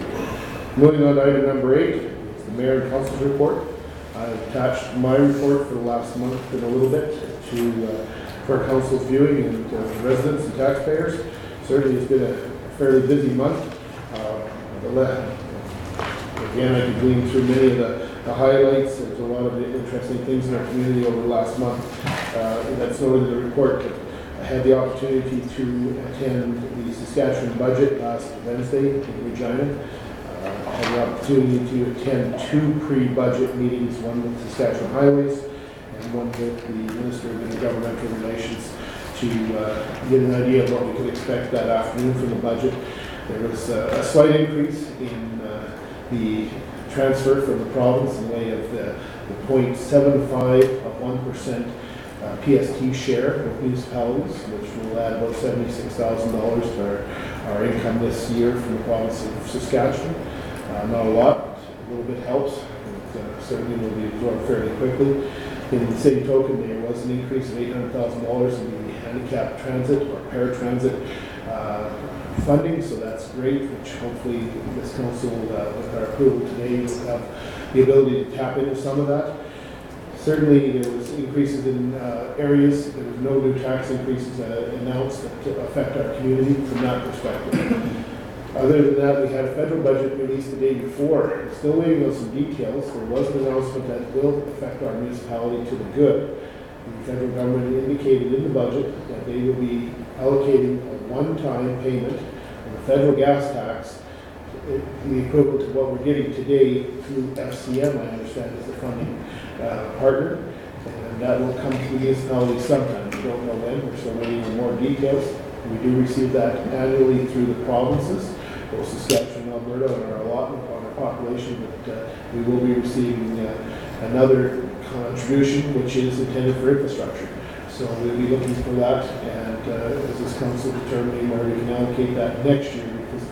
Moving on to item number 8, it's the Mayor and Council's report. I've attached my report for the last month and a little bit to for Council's viewing and residents and taxpayers. Certainly it's been a fairly busy month. Again, I could glean through many of the highlights. There's a lot of interesting things in our community over the last month. That's noted in the report. I had the opportunity to attend the Saskatchewan budget last Wednesday in Regina. I had the opportunity to attend 2 pre-budget meetings, one with Saskatchewan Highways and one with the Minister of Intergovernmental Relations, to get an idea of what we could expect that afternoon from the budget. There was a slight increase in the transfer from the province in the way of the 0.75 of 1% PST share of municipalities, which will add about $76,000 to our income this year from the province of Saskatchewan. Not a lot, a little bit helps. It certainly will be absorbed fairly quickly. In the same token, there was an increase of $800,000 in the handicapped transit or paratransit funding, so that's great, which hopefully this council, with our approval today, will have the ability to tap into some of that. Certainly, there was increases in areas. There was no new tax increases announced that affect our community from that perspective. Other than that, we had a federal budget released the day before. We're still waiting on some details. There was an announcement that will affect our municipality to the good. The federal government indicated in the budget that they will be allocating a one-time payment of the federal gas tax, the equivalent to what we're getting today through FCM, I understand, is the funding partner. And that will come to the municipality sometime. We don't know when. We're still waiting for more details. We do receive that annually through the provinces, both Saskatchewan and Alberta, and our allotment on our population, but we will be receiving another contribution which is intended for infrastructure. So we'll be looking for that, and as this council determining where we can allocate that next year, because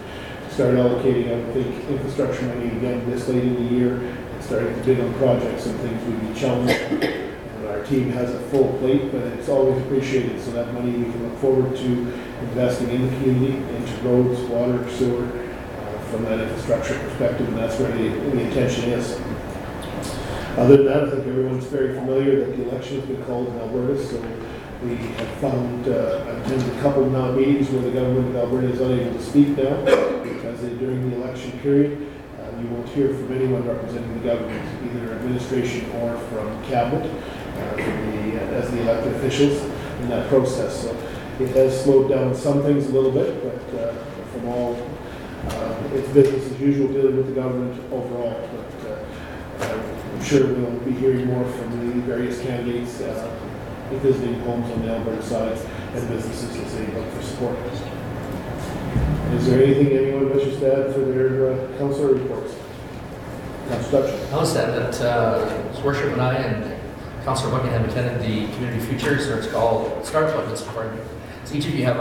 to start allocating, I think, infrastructure money again this late in the year and starting to bid on projects and things would be challenging. Our team has a full plate, but it's always appreciated, so that money we can look forward to investing in the community, into roads, water, sewer, from that infrastructure perspective, and that's where the intention is. Other than that, I think everyone's very familiar that the election has been called in Alberta, so we have found, I've attended a couple of meetings where the government of Alberta is unable to speak now, because during the election period, you won't hear from anyone representing the government, either administration or from cabinet, as the elected officials in that process. So it has slowed down some things a little bit, but from all, it's business as usual dealing with the government overall. But I'm sure we'll be hearing more from the various candidates visiting homes on the Alberta side and businesses as they look for support. Is there anything anyone wishes to add for their council reports? Councilor Dutch. I'll just add that His Worship and I and Councillor Buckingham attended the Community Futures, or it's called Startup Budgets Department. So each of you have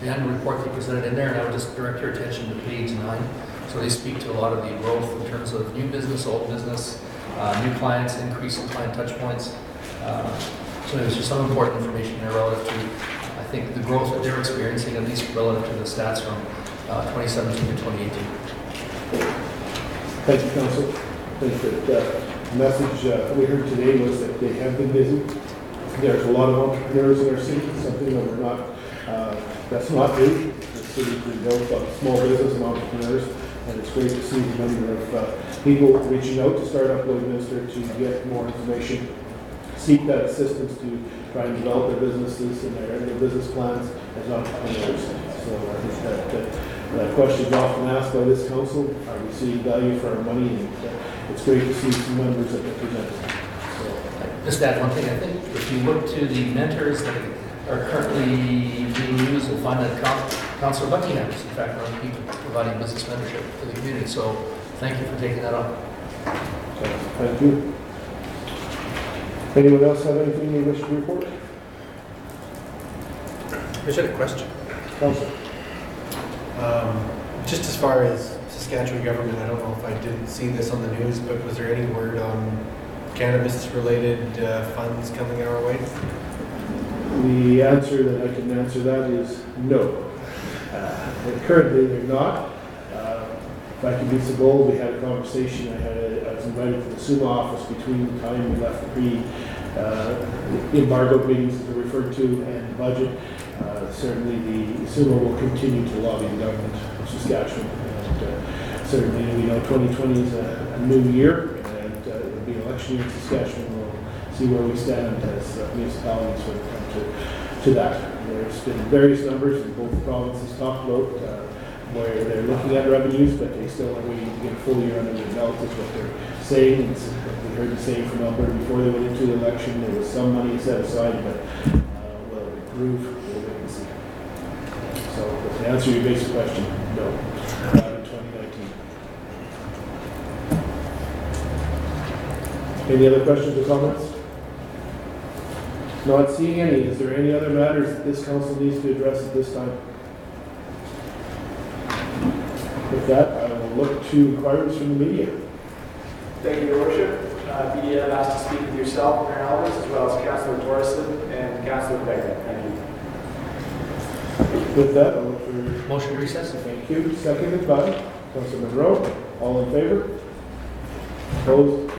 the annual report they presented in there, and I would just direct your attention to page 9. So they speak to a lot of the growth in terms of new business, old business, new clients, increase in client touch points. So there's just some important information there relative to, I think, the growth that they're experiencing, at least relative to the stats from 2017 to 2018. Thank you, Council. I think that the message we heard today was that they have been busy. There's a lot of entrepreneurs in our city, something that we're not, that's not new. The city is built on small business and entrepreneurs, and it's great to see the number of people reaching out to Startup Lloydminster to get more information, seek that assistance to try and develop their businesses and their business plans as entrepreneurs. So I think that question is often asked by this council: are we seeing value for our money? And it's great to see some numbers that they presented. Just add one thing. I think if you look to the mentors that are currently being used, you'll find that Councillor Buckingham is in fact one of the people providing business mentorship to the community. So thank you for taking that on. Thank you. Anyone else have anything they wish to report? I just had a question. Councillor. Just as far as Saskatchewan government, I don't know if I didn't see this on the news, but was there any word on cannabis-related funds coming our way? The answer that I can answer that is no. Currently, they're not. If I can be so bold, we had a conversation. I was invited to the SUMA office between the time we left the embargo meetings, as they're referred to, and the budget. Certainly, the SUMA will continue to lobby the government of Saskatchewan. And certainly, we know 2020 is a new year, and it'll be an election year in Saskatchewan. We'll see where we stand as municipalities when it comes to that. There's been various numbers in both provinces talked about where they're looking at revenues, but they still are waiting to get a full year under their belt is what they're saying. And we heard the saying from Alberta before they went into the election, there was some money set aside, but will it improve? We'll wait and see. So to answer your basic question, no, not in 2019. Any other questions or comments? Not seeing any. Is there any other matters that this council needs to address at this time? With that, I will look to inquiries from the media. Thank you, Your Worship. Media have asked to speak with yourself, Mayor Alvarez, as well as Councillor Torreson and Councillor Becker. Thank you. With that, I'll look for Motion to recess. Thank you. Seconded by Councilor Monroe. All in favor? Opposed?